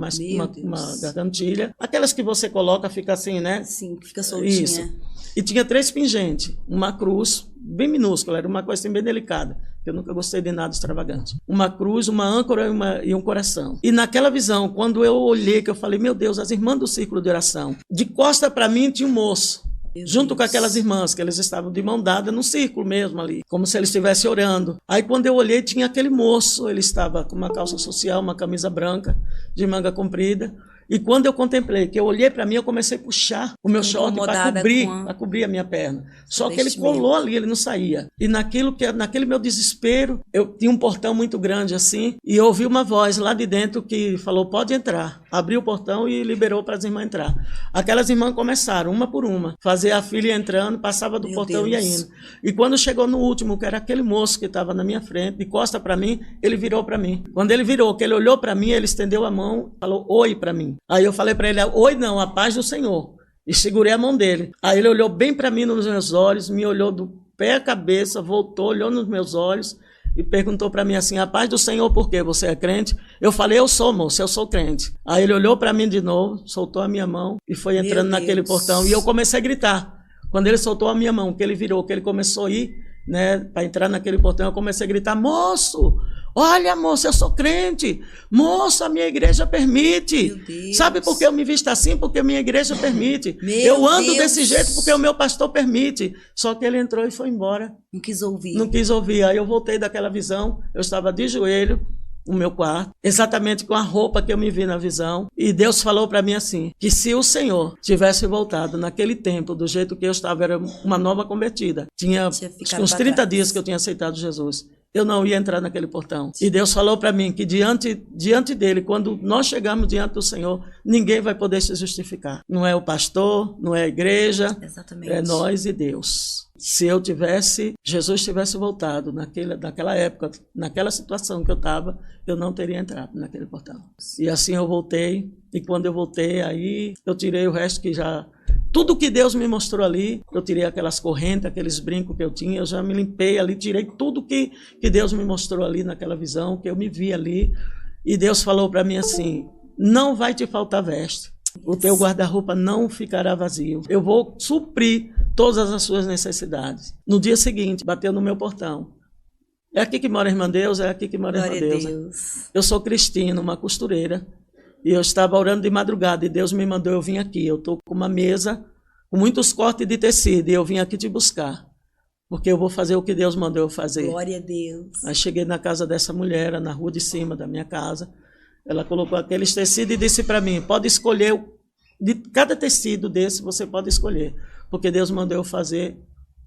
gargantilha. Aquelas que você coloca, fica assim, né? Sim, fica soltinha. Isso. E tinha 3 pingentes. Uma cruz, bem minúscula, era uma coisa assim, bem delicada. Eu nunca gostei de nada extravagante. Uma cruz, uma âncora e um coração. E naquela visão, quando eu olhei, que eu falei, meu Deus, as irmãs do círculo de oração. De costa para mim tinha um moço. Junto com aquelas irmãs, que eles estavam de mão dada no círculo mesmo ali, como se eles estivessem orando. Aí quando eu olhei, tinha aquele moço, ele estava com uma calça social, uma camisa branca, de manga comprida. E quando eu contemplei, que eu olhei para mim, eu comecei a puxar o meu short para cobrir a minha perna. Só que ele colou ali, ele não saía. E naquele meu desespero, eu tinha um portão muito grande assim, e eu ouvi uma voz lá de dentro que falou, pode entrar. Abriu o portão e liberou para as irmãs entrar. Aquelas irmãs começaram, uma por uma, fazer a fila entrando, passava do portão e ia indo. E quando chegou no último, que era aquele moço que estava na minha frente, de costa para mim, ele virou para mim. Quando ele virou, que ele olhou para mim, ele estendeu a mão, falou, oi para mim. Aí eu falei para ele, oi não, a paz do Senhor. E segurei a mão dele. Aí ele olhou bem para mim nos meus olhos, me olhou do pé à cabeça, voltou, olhou nos meus olhos e perguntou para mim assim, a paz do Senhor, por quê? Você é crente? Eu falei, eu sou, moço, eu sou crente. Aí ele olhou para mim de novo, soltou a minha mão e foi entrando naquele portão. E eu comecei a gritar. Quando ele soltou a minha mão, que ele virou, que ele começou a ir, né, para entrar naquele portão, eu comecei a gritar, moço! Olha, moça, eu sou crente. Moça, a minha igreja permite. Sabe por que eu me visto assim? Porque a minha igreja permite. Eu ando desse jeito porque o meu pastor permite. Só que ele entrou e foi embora. Não quis ouvir. Não quis ouvir. Aí eu voltei daquela visão. Eu estava de joelho no meu quarto, exatamente com a roupa que eu me vi na visão. E Deus falou para mim assim, que se o Senhor tivesse voltado naquele tempo, do jeito que eu estava, era uma nova convertida. Tinha uns 30 dias que eu tinha aceitado Jesus. Eu não ia entrar naquele portão. E Deus falou para mim que diante dele, quando nós chegamos diante do Senhor, ninguém vai poder se justificar. Não é o pastor, não é a igreja, é nós e Deus. Se Jesus tivesse voltado naquela época, naquela situação que eu estava, eu não teria entrado naquele portão. E assim eu voltei, e quando eu voltei, aí eu tirei o resto que já... Tudo que Deus me mostrou ali, eu tirei aquelas correntes, aqueles brincos que eu tinha, eu já me limpei ali, tirei tudo que Deus me mostrou ali naquela visão, que eu me vi ali. E Deus falou para mim assim, não vai te faltar veste, o teu guarda-roupa não ficará vazio. Eu vou suprir todas as suas necessidades. No dia seguinte, bateu no meu portão. É aqui que mora a irmã Deus, é aqui que mora a irmã Deus. Eu sou Cristina, uma costureira. E eu estava orando de madrugada e Deus me mandou eu vim aqui. Eu estou com uma mesa com muitos cortes de tecido e eu vim aqui te buscar. Porque eu vou fazer o que Deus mandou eu fazer. Glória a Deus. Aí cheguei na casa dessa mulher, na rua de cima da minha casa. Ela colocou aqueles tecidos e disse para mim, pode escolher, de cada tecido desse você pode escolher. Porque Deus mandou eu fazer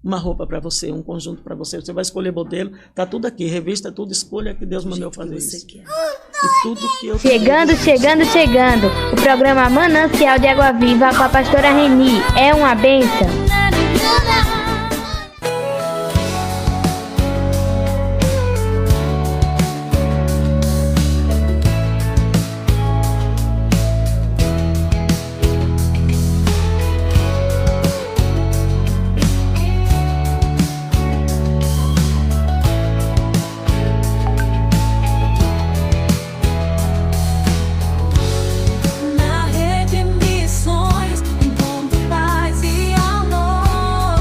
uma roupa para você, um conjunto para você. Você vai escolher modelo, tá tudo aqui, revista, tudo, escolha que Deus mandou fazer isso. E tudo que eu chegando. O programa Manancial de Água Viva com a pastora Reni. É uma bênção. Na rede Missões, encontro paz e amor.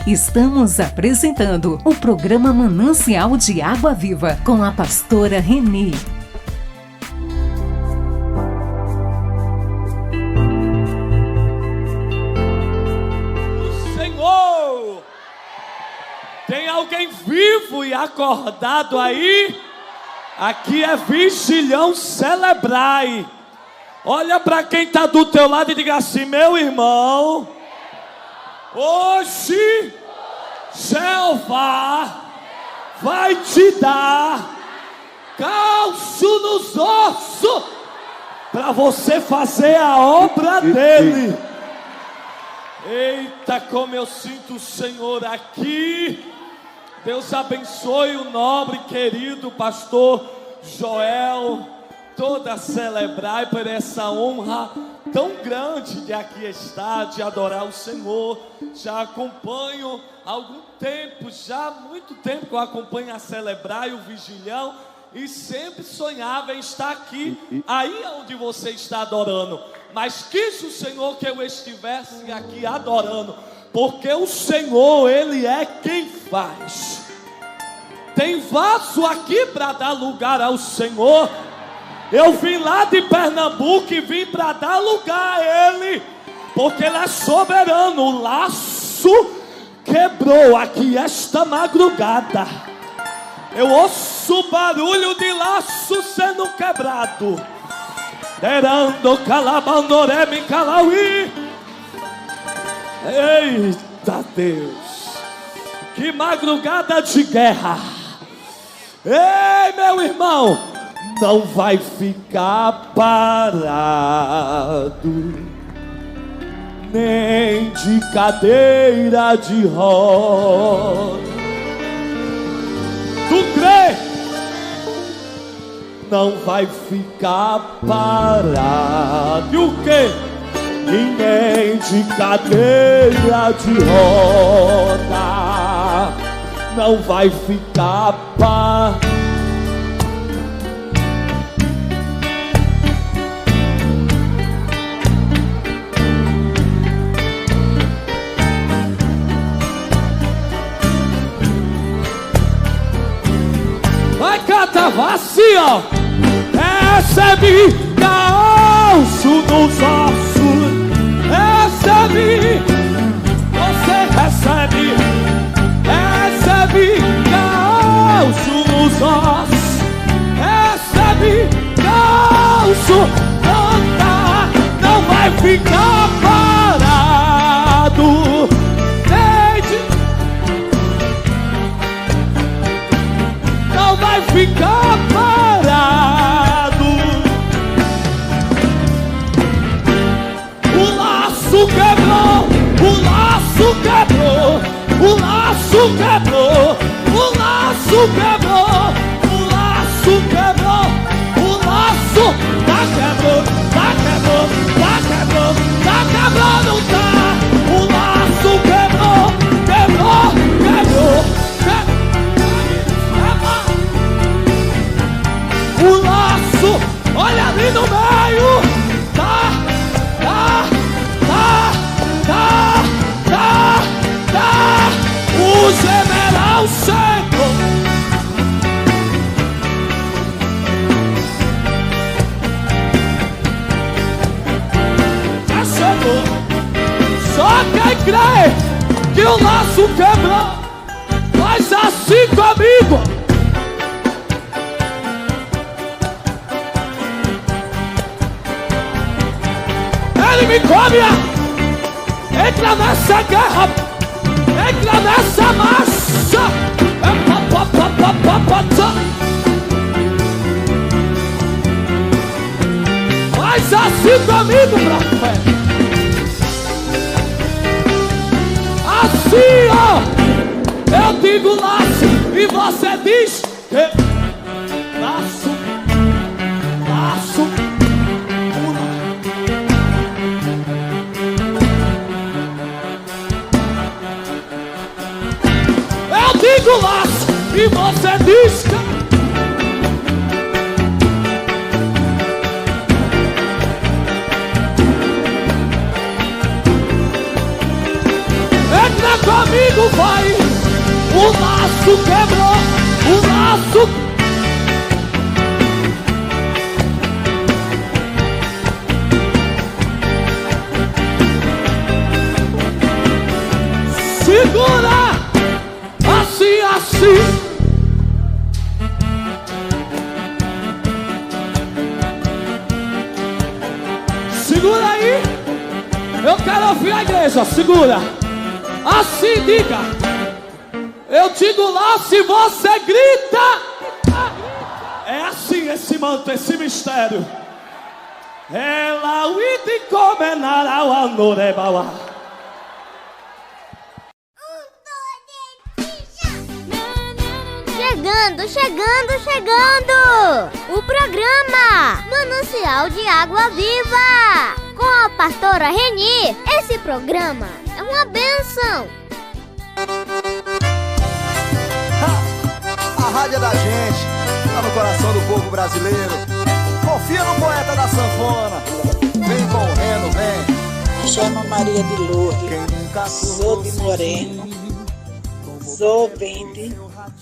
Estamos apresentando o programa Manancial de Água Viva com a pastora Reni. Senhor, tem alguém vivo e acordado aí? Aqui é vigilhão, celebrai. Olha para quem está do teu lado e diga assim: meu irmão, hoje Jeová vai te dar calço nos ossos para você fazer a obra dele. Eita, como eu sinto o Senhor aqui. Deus abençoe o nobre querido pastor Joel, toda celebrai por essa honra tão grande de aqui estar, de adorar o Senhor. Já acompanho há algum tempo, já há muito tempo que eu acompanho a celebrar e o vigilhão, e sempre sonhava em estar aqui, aí onde você está adorando. Mas quis o Senhor que eu estivesse aqui adorando, porque o Senhor, Ele é quem faz. Tem vaso aqui para dar lugar ao Senhor. Eu vim lá de Pernambuco e vim para dar lugar a Ele, porque Ele é soberano. O laço quebrou aqui esta madrugada. Eu ouço o barulho de laço sendo quebrado. Derando calabandoreme calauí. Eita Deus, que madrugada de guerra. Ei, meu irmão, não vai ficar parado, nem de cadeira de roda. Tu crê? Não vai ficar parado. E o quê? Ninguém de cadeira de roda não vai ficar parado. Vai cantar assim, ó. Recebe calço nos ossos. Recebe, você recebe. Recebe calço nos ossos. Recebe calço. Não vai ficar parado. Não vai ficar parado. O laço quebrou, o laço quebrou, o laço quebrou, o laço quebrou, o laço quebrou, o laço tá quebrou, tá quebrou, tá quebrou, tá quebrando, tá. O laço quebrou, quebrou, quebrou, o laço, olha ali no meio, tá. O general chegou. Já chegou. Só quem crê que o laço quebrou, faz assim comigo. Ele me come, entra nessa guerra, entra nessa marcha. Faz assim comigo, profeta. Assim, ó, eu digo laço e você diz laço, laço. Digo laço e você diz que... Entra comigo, O laço quebrou, o laço. Segura! Assim, assim. Segura aí. Eu quero ouvir a igreja. Segura. Assim, diga. Eu digo lá, se você grita. É assim esse manto, esse mistério. Ela o iti comenará o anorebawa. Chegando! O programa Manancial de Água Viva com a pastora Reni. Esse programa é uma bênção. A rádio é da gente, tá no coração do povo brasileiro. Confia no poeta da sanfona. Vem correndo, vem. Me chamo Maria de Lourdes, sou de Moreno, sou ouvinte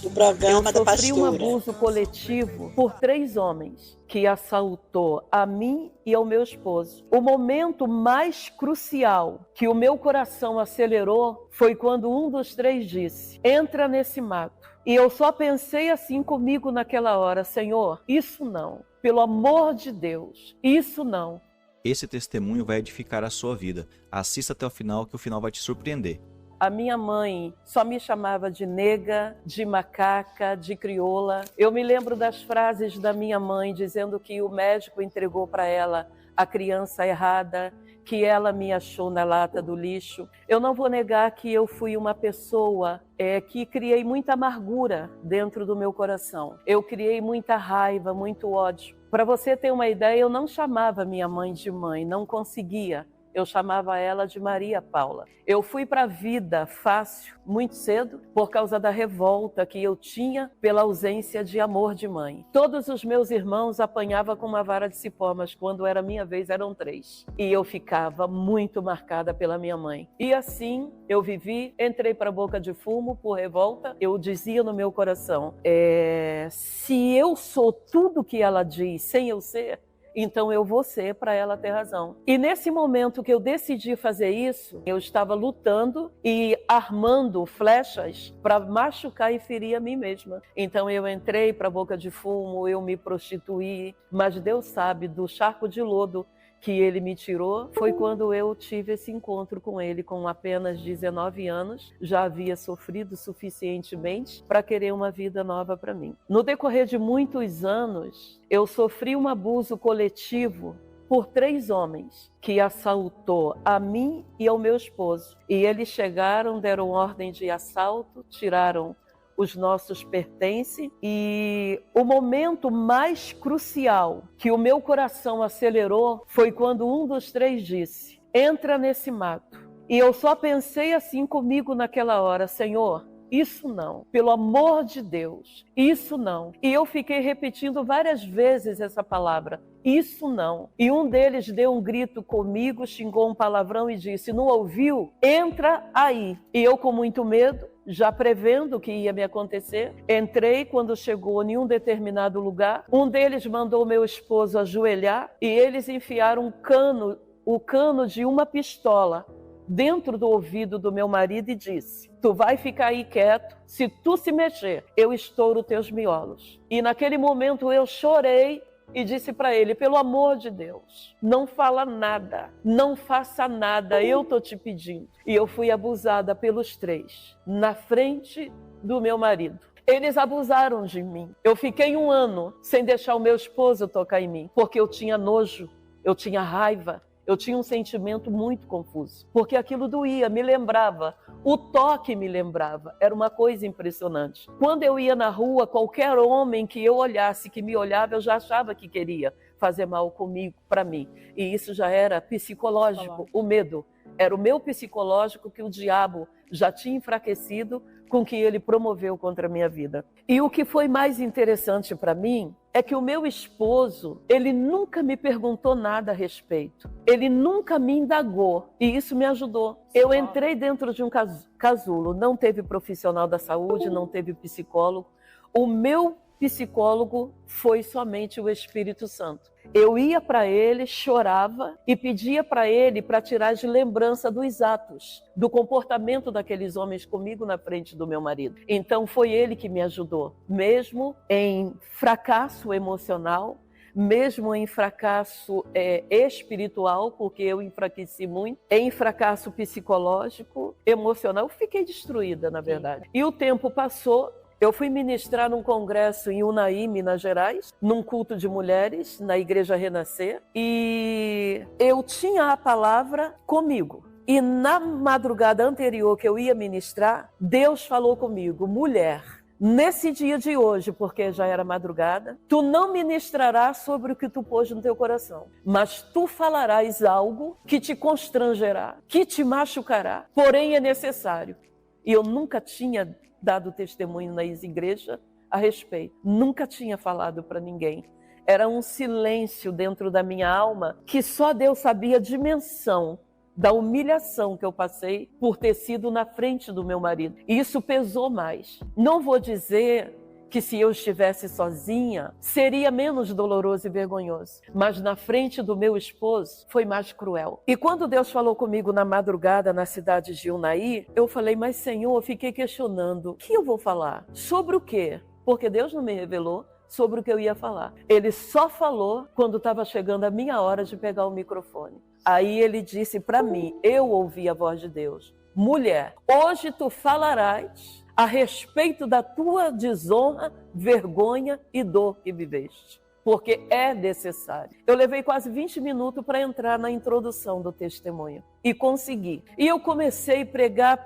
do programa da pastora. Eu sofri um abuso coletivo por 3 homens que assaltou a mim e ao meu esposo. O momento mais crucial que o meu coração acelerou foi quando um dos 3 disse: entra nesse mato. E eu só pensei assim comigo naquela hora: Senhor, isso não. Pelo amor de Deus, isso não. Esse testemunho vai edificar a sua vida. Assista até o final, que o final vai te surpreender. A minha mãe só me chamava de nega, de macaca, de crioula. Eu me lembro das frases da minha mãe dizendo que o médico entregou para ela a criança errada, que ela me achou na lata do lixo. Eu não vou negar que eu fui uma pessoa que criei muita amargura dentro do meu coração. Eu criei muita raiva, muito ódio. Para você ter uma ideia, eu não chamava minha mãe de mãe, não conseguia. Eu chamava ela de Maria Paula. Eu fui para a vida fácil, muito cedo, por causa da revolta que eu tinha pela ausência de amor de mãe. Todos os meus irmãos apanhavam com uma vara de cipó, mas quando era minha vez eram 3. E eu ficava muito marcada pela minha mãe. E assim eu vivi, entrei para a boca de fumo por revolta. Eu dizia no meu coração, se eu sou tudo que ela diz sem eu ser, então eu vou ser para ela ter razão. E nesse momento que eu decidi fazer isso, eu estava lutando e armando flechas para machucar e ferir a mim mesma. Então eu entrei para a boca de fumo, eu me prostituí, mas Deus sabe, do charco de lodo que ele me tirou, foi quando eu tive esse encontro com ele, com apenas 19 anos, já havia sofrido suficientemente para querer uma vida nova para mim. No decorrer de muitos anos, eu sofri um abuso coletivo por 3 homens que assaltou a mim e ao meu esposo. E eles chegaram, deram ordem de assalto, tiraram os nossos pertences, e o momento mais crucial que o meu coração acelerou foi quando um dos 3 disse: entra nesse mato. E eu só pensei assim comigo naquela hora: Senhor, isso não, pelo amor de Deus, isso não. E eu fiquei repetindo várias vezes essa palavra: isso não. E um deles deu um grito comigo, xingou um palavrão e disse: não ouviu? Entra aí. E eu, com muito medo, já prevendo o que ia me acontecer, entrei. Quando chegou em um determinado lugar, um deles mandou meu esposo ajoelhar e eles enfiaram o cano de uma pistola dentro do ouvido do meu marido e disse: tu vai ficar aí quieto, se tu se mexer, eu estouro teus miolos. E naquele momento eu chorei e disse para ele: pelo amor de Deus, não fala nada, não faça nada, eu tô te pedindo. E eu fui abusada pelos 3, na frente do meu marido. Eles abusaram de mim. Eu fiquei 1 ano sem deixar o meu esposo tocar em mim, porque eu tinha nojo, eu tinha raiva, eu tinha um sentimento muito confuso, porque aquilo doía, me lembrava, o toque me lembrava, era uma coisa impressionante. Quando eu ia na rua, qualquer homem que eu olhasse, que me olhava, eu já achava que queria fazer mal comigo, para mim. E isso já era psicológico, o medo Era o meu psicológico que o diabo já tinha enfraquecido com que ele promoveu contra a minha vida. E o que foi mais interessante para mim é que o meu esposo, ele nunca me perguntou nada a respeito. Ele nunca me indagou e isso me ajudou. Eu entrei dentro de um casulo, não teve profissional da saúde, não teve psicólogo. O meu psicólogo foi somente o Espírito Santo. Eu ia para ele, chorava e pedia para ele para tirar de lembrança dos atos, do comportamento daqueles homens comigo na frente do meu marido. Então foi ele que me ajudou, mesmo em fracasso emocional, mesmo em fracasso espiritual, porque eu enfraqueci muito, em fracasso psicológico, emocional, eu fiquei destruída, na verdade. E o tempo passou. Eu fui ministrar num congresso em Unai, Minas Gerais, num culto de mulheres, na Igreja Renascer, e eu tinha a palavra comigo. E na madrugada anterior que eu ia ministrar, Deus falou comigo: mulher, nesse dia de hoje, porque já era madrugada, tu não ministrarás sobre o que tu pôs no teu coração, mas tu falarás algo que te constrangerá, que te machucará, porém é necessário. E eu nunca tinha dado testemunho na igreja a respeito. Nunca tinha falado para ninguém. Era um silêncio dentro da minha alma que só Deus sabia a dimensão da humilhação que eu passei por ter sido na frente do meu marido. E isso pesou mais. Não vou dizer que se eu estivesse sozinha, seria menos doloroso e vergonhoso. Mas na frente do meu esposo, foi mais cruel. E quando Deus falou comigo na madrugada, na cidade de Unai, eu falei: mas Senhor, eu fiquei questionando, o que eu vou falar? Sobre o quê? Porque Deus não me revelou sobre o que eu ia falar. Ele só falou quando estava chegando a minha hora de pegar o microfone. Aí ele disse para mim, eu ouvi a voz de Deus: mulher, hoje tu falarás a respeito da tua desonra, vergonha e dor que viveste, porque é necessário. Eu levei quase 20 minutos para entrar na introdução do testemunho e consegui. E eu comecei a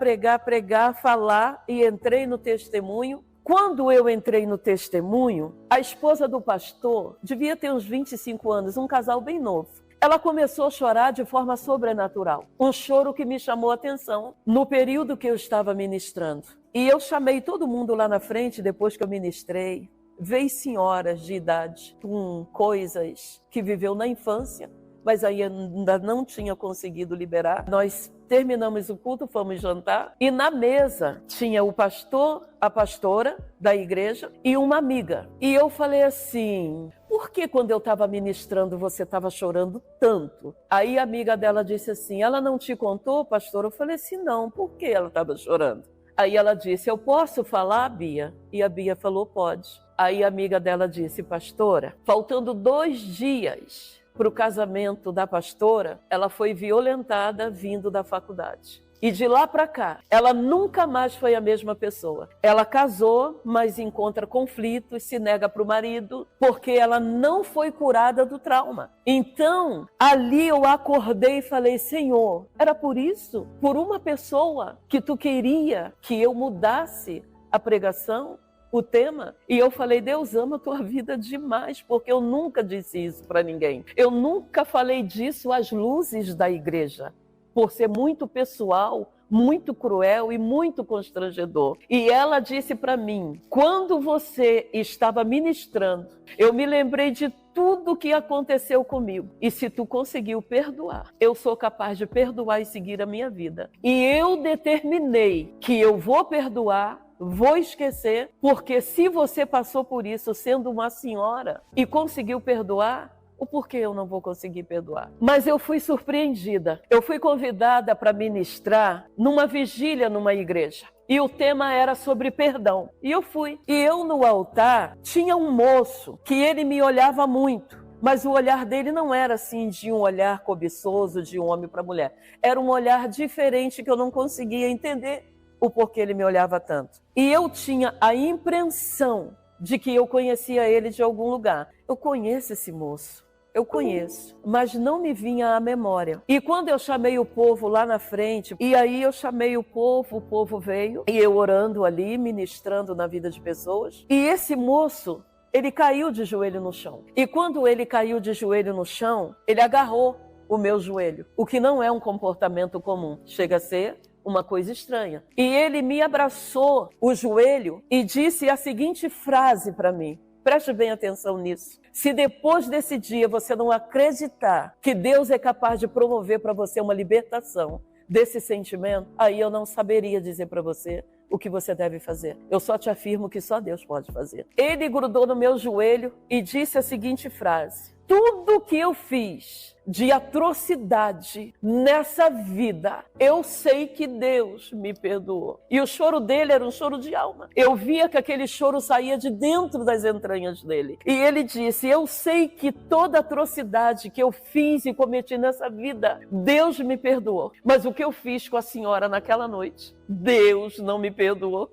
pregar, falar e entrei no testemunho. Quando eu entrei no testemunho, a esposa do pastor devia ter uns 25 anos, um casal bem novo. Ela começou a chorar de forma sobrenatural, um choro que me chamou a atenção no período que eu estava ministrando. E eu chamei todo mundo lá na frente, depois que eu ministrei. Veio senhoras de idade com coisas que viveu na infância, mas aí ainda não tinha conseguido liberar. Nós terminamos o culto, fomos jantar, e na mesa tinha o pastor, a pastora da igreja e uma amiga. E eu falei assim: por que quando eu estava ministrando você estava chorando tanto? Aí a amiga dela disse assim: ela não te contou, pastor? Eu falei assim: não, por que ela estava chorando? Aí ela disse: eu posso falar, Bia? E a Bia falou: pode. Aí a amiga dela disse: pastora, faltando 2 dias para o casamento da pastora, ela foi violentada vindo da faculdade. E de lá para cá, ela nunca mais foi a mesma pessoa. Ela casou, mas encontra conflitos, se nega para o marido, porque ela não foi curada do trauma. Então, ali eu acordei e falei: Senhor, era por isso? Por uma pessoa que tu queria que eu mudasse a pregação? O tema? E eu falei: Deus ama a tua vida demais, porque eu nunca disse isso para ninguém. Eu nunca falei disso às luzes da igreja, por ser muito pessoal, muito cruel e muito constrangedor. E ela disse para mim: quando você estava ministrando, eu me lembrei de tudo que aconteceu comigo. E se tu conseguiu perdoar, eu sou capaz de perdoar e seguir a minha vida. E eu determinei que eu vou perdoar, vou esquecer, porque se você passou por isso sendo uma senhora e conseguiu perdoar, o porquê eu não vou conseguir perdoar? Mas eu fui surpreendida. Eu fui convidada para ministrar numa vigília numa igreja. E o tema era sobre perdão. E eu fui. E eu no altar tinha um moço que ele me olhava muito. Mas o olhar dele não era assim de um olhar cobiçoso de um homem para mulher. Era um olhar diferente que eu não conseguia entender o porquê ele me olhava tanto. E eu tinha a impressão de que eu conhecia ele de algum lugar. Eu conheço esse moço. Eu conheço, mas não me vinha à memória. E quando eu chamei o povo lá na frente, e aí eu chamei o povo veio, e eu orando ali, ministrando na vida de pessoas, e esse moço, ele caiu de joelho no chão. E quando ele caiu de joelho no chão, ele agarrou o meu joelho, o que não é um comportamento comum, chega a ser uma coisa estranha. E ele me abraçou o joelho e disse a seguinte frase para mim, preste bem atenção nisso. Se depois desse dia você não acreditar que Deus é capaz de promover para você uma libertação desse sentimento, aí eu não saberia dizer para você o que você deve fazer. Eu só te afirmo que só Deus pode fazer. Ele grudou no meu joelho e disse a seguinte frase: tudo que eu fiz de atrocidade nessa vida, eu sei que Deus me perdoou. E o choro dele era um choro de alma. Eu via que aquele choro saía de dentro das entranhas dele. E ele disse: eu sei que toda atrocidade que eu fiz e cometi nessa vida, Deus me perdoou. Mas o que eu fiz com a senhora naquela noite, Deus não me perdoou.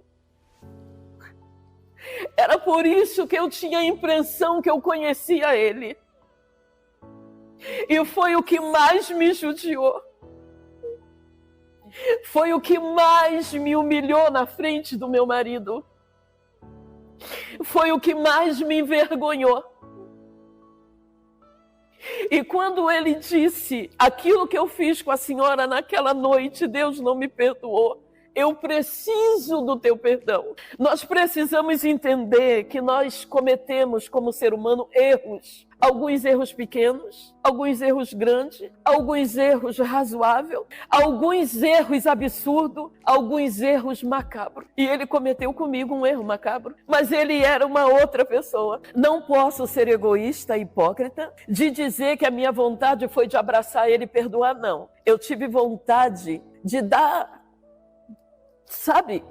Era por isso que eu tinha a impressão que eu conhecia ele. E foi o que mais me judiou. Foi o que mais me humilhou na frente do meu marido. Foi o que mais me envergonhou. E quando ele disse: aquilo que eu fiz com a senhora naquela noite, Deus não me perdoou, eu preciso do teu perdão. Nós precisamos entender que nós cometemos como ser humano erros. Alguns erros pequenos, alguns erros grandes, alguns erros razoáveis, alguns erros absurdos, alguns erros macabros. E ele cometeu comigo um erro macabro, mas ele era uma outra pessoa. Não posso ser egoísta e hipócrita de dizer que a minha vontade foi de abraçar ele e perdoar, não. Eu tive vontade de dar, sabe?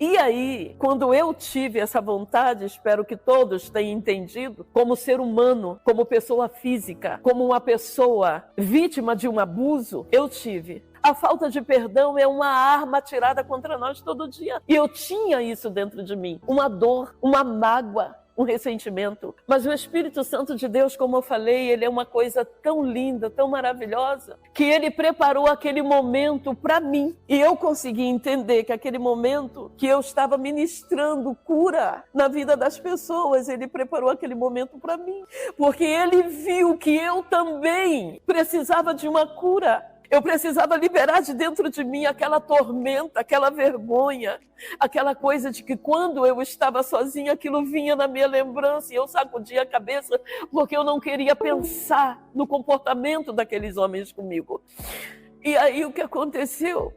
E aí, quando eu tive essa vontade, espero que todos tenham entendido, como ser humano, como pessoa física, como uma pessoa vítima de um abuso, eu tive. A falta de perdão é uma arma atirada contra nós todo dia. E eu tinha isso dentro de mim, uma dor, uma mágoa, um ressentimento. Mas o Espírito Santo de Deus, como eu falei, ele é uma coisa tão linda, tão maravilhosa, que ele preparou aquele momento para mim. E eu consegui entender que aquele momento que eu estava ministrando cura na vida das pessoas, ele preparou aquele momento para mim. Porque ele viu que eu também precisava de uma cura. Eu precisava liberar de dentro de mim aquela tormenta, aquela vergonha, aquela coisa de que quando eu estava sozinha, aquilo vinha na minha lembrança e eu sacudia a cabeça porque eu não queria pensar no comportamento daqueles homens comigo. E aí o que aconteceu?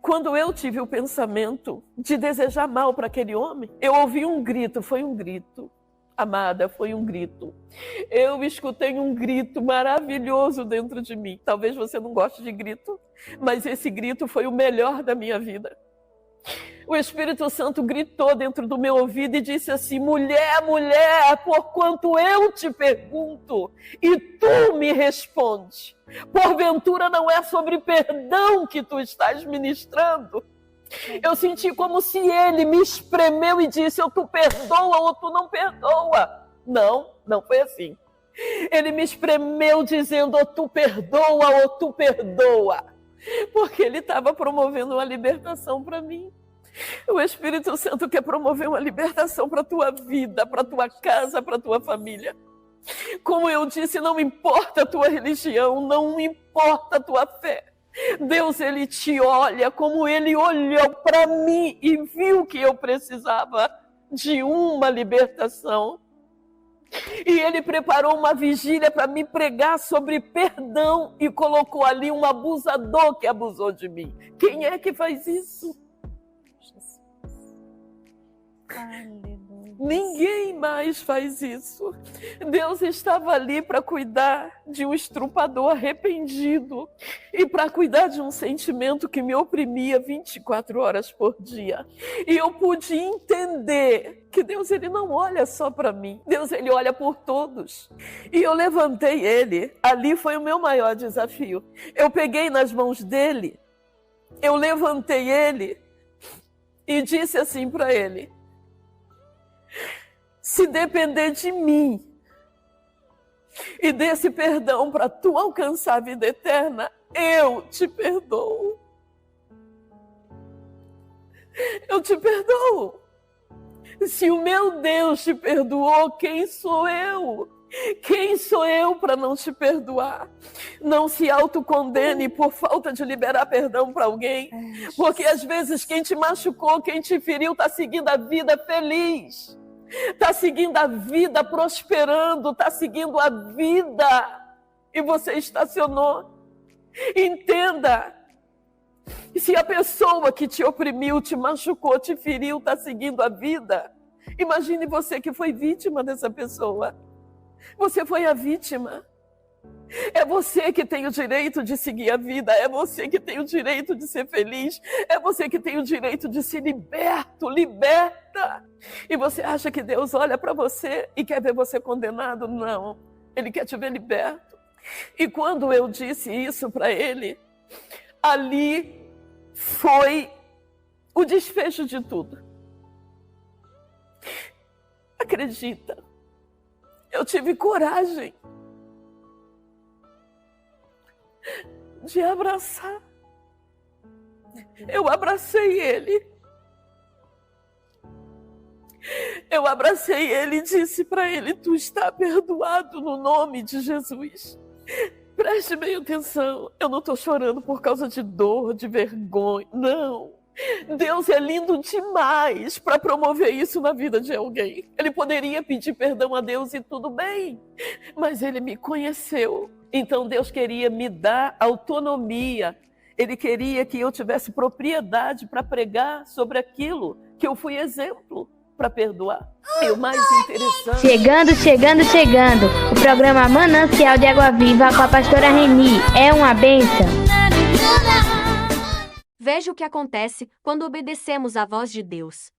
Quando eu tive o pensamento de desejar mal para aquele homem, eu ouvi um grito, foi um grito. Amada, foi um grito. Eu escutei um grito maravilhoso dentro de mim. Talvez você não goste de grito, mas esse grito foi o melhor da minha vida. O Espírito Santo gritou dentro do meu ouvido e disse assim: mulher, mulher, porquanto eu te pergunto e tu me respondes, porventura não é sobre perdão que tu estás ministrando? Eu senti como se ele me espremeu e disse: ou tu perdoa ou tu não perdoa. Não, não foi assim. Ele me espremeu dizendo: ou tu perdoa ou tu perdoa. Porque ele estava promovendo uma libertação para mim. O Espírito Santo quer promover uma libertação para a tua vida, para a tua casa, para a tua família. Como eu disse, não importa a tua religião, não importa a tua fé. Deus, ele te olha como ele olhou para mim e viu que eu precisava de uma libertação. E ele preparou uma vigília para me pregar sobre perdão e colocou ali um abusador que abusou de mim. Quem é que faz isso? Ninguém mais faz isso. Deus estava ali para cuidar de um estrupador arrependido e para cuidar de um sentimento que me oprimia 24 horas por dia. E eu pude entender que Deus, ele não olha só para mim. Deus, ele olha por todos. E eu levantei ele. Ali foi o meu maior desafio. Eu peguei nas mãos dele, eu levantei ele e disse assim para ele: se depender de mim e desse perdão para tu alcançar a vida eterna, eu te perdoo. Eu te perdoo. Se o meu Deus te perdoou, quem sou eu? Quem sou eu para não te perdoar? Não se autocondene por falta de liberar perdão para alguém, porque às vezes quem te machucou, quem te feriu, está seguindo a vida feliz, está seguindo a vida prosperando, está seguindo a vida e você estacionou. Entenda, se a pessoa que te oprimiu, te machucou, te feriu, está seguindo a vida, imagine você que foi vítima dessa pessoa. Você foi a vítima. É você que tem o direito de seguir a vida. É você que tem o direito de ser feliz. É você que tem o direito de ser liberto, liberta. E você acha que Deus olha para você e quer ver você condenado? Não. Ele quer te ver liberto. E quando eu disse isso para ele, ali foi o desfecho de tudo. Acredita. Eu tive coragem de abraçar. Eu abracei ele. Eu abracei ele e disse para ele: tu está perdoado no nome de Jesus. Preste bem atenção. Eu não estou chorando por causa de dor, de vergonha. Não. Deus é lindo demais para promover isso na vida de alguém. Ele poderia pedir perdão a Deus e tudo bem, mas ele me conheceu. Então Deus queria me dar autonomia. Ele queria que eu tivesse propriedade para pregar sobre aquilo que eu fui exemplo para perdoar. E o mais interessante... Chegando. O programa Manancial de Água Viva com a pastora Reni. É uma bênção. Veja o que acontece quando obedecemos à voz de Deus.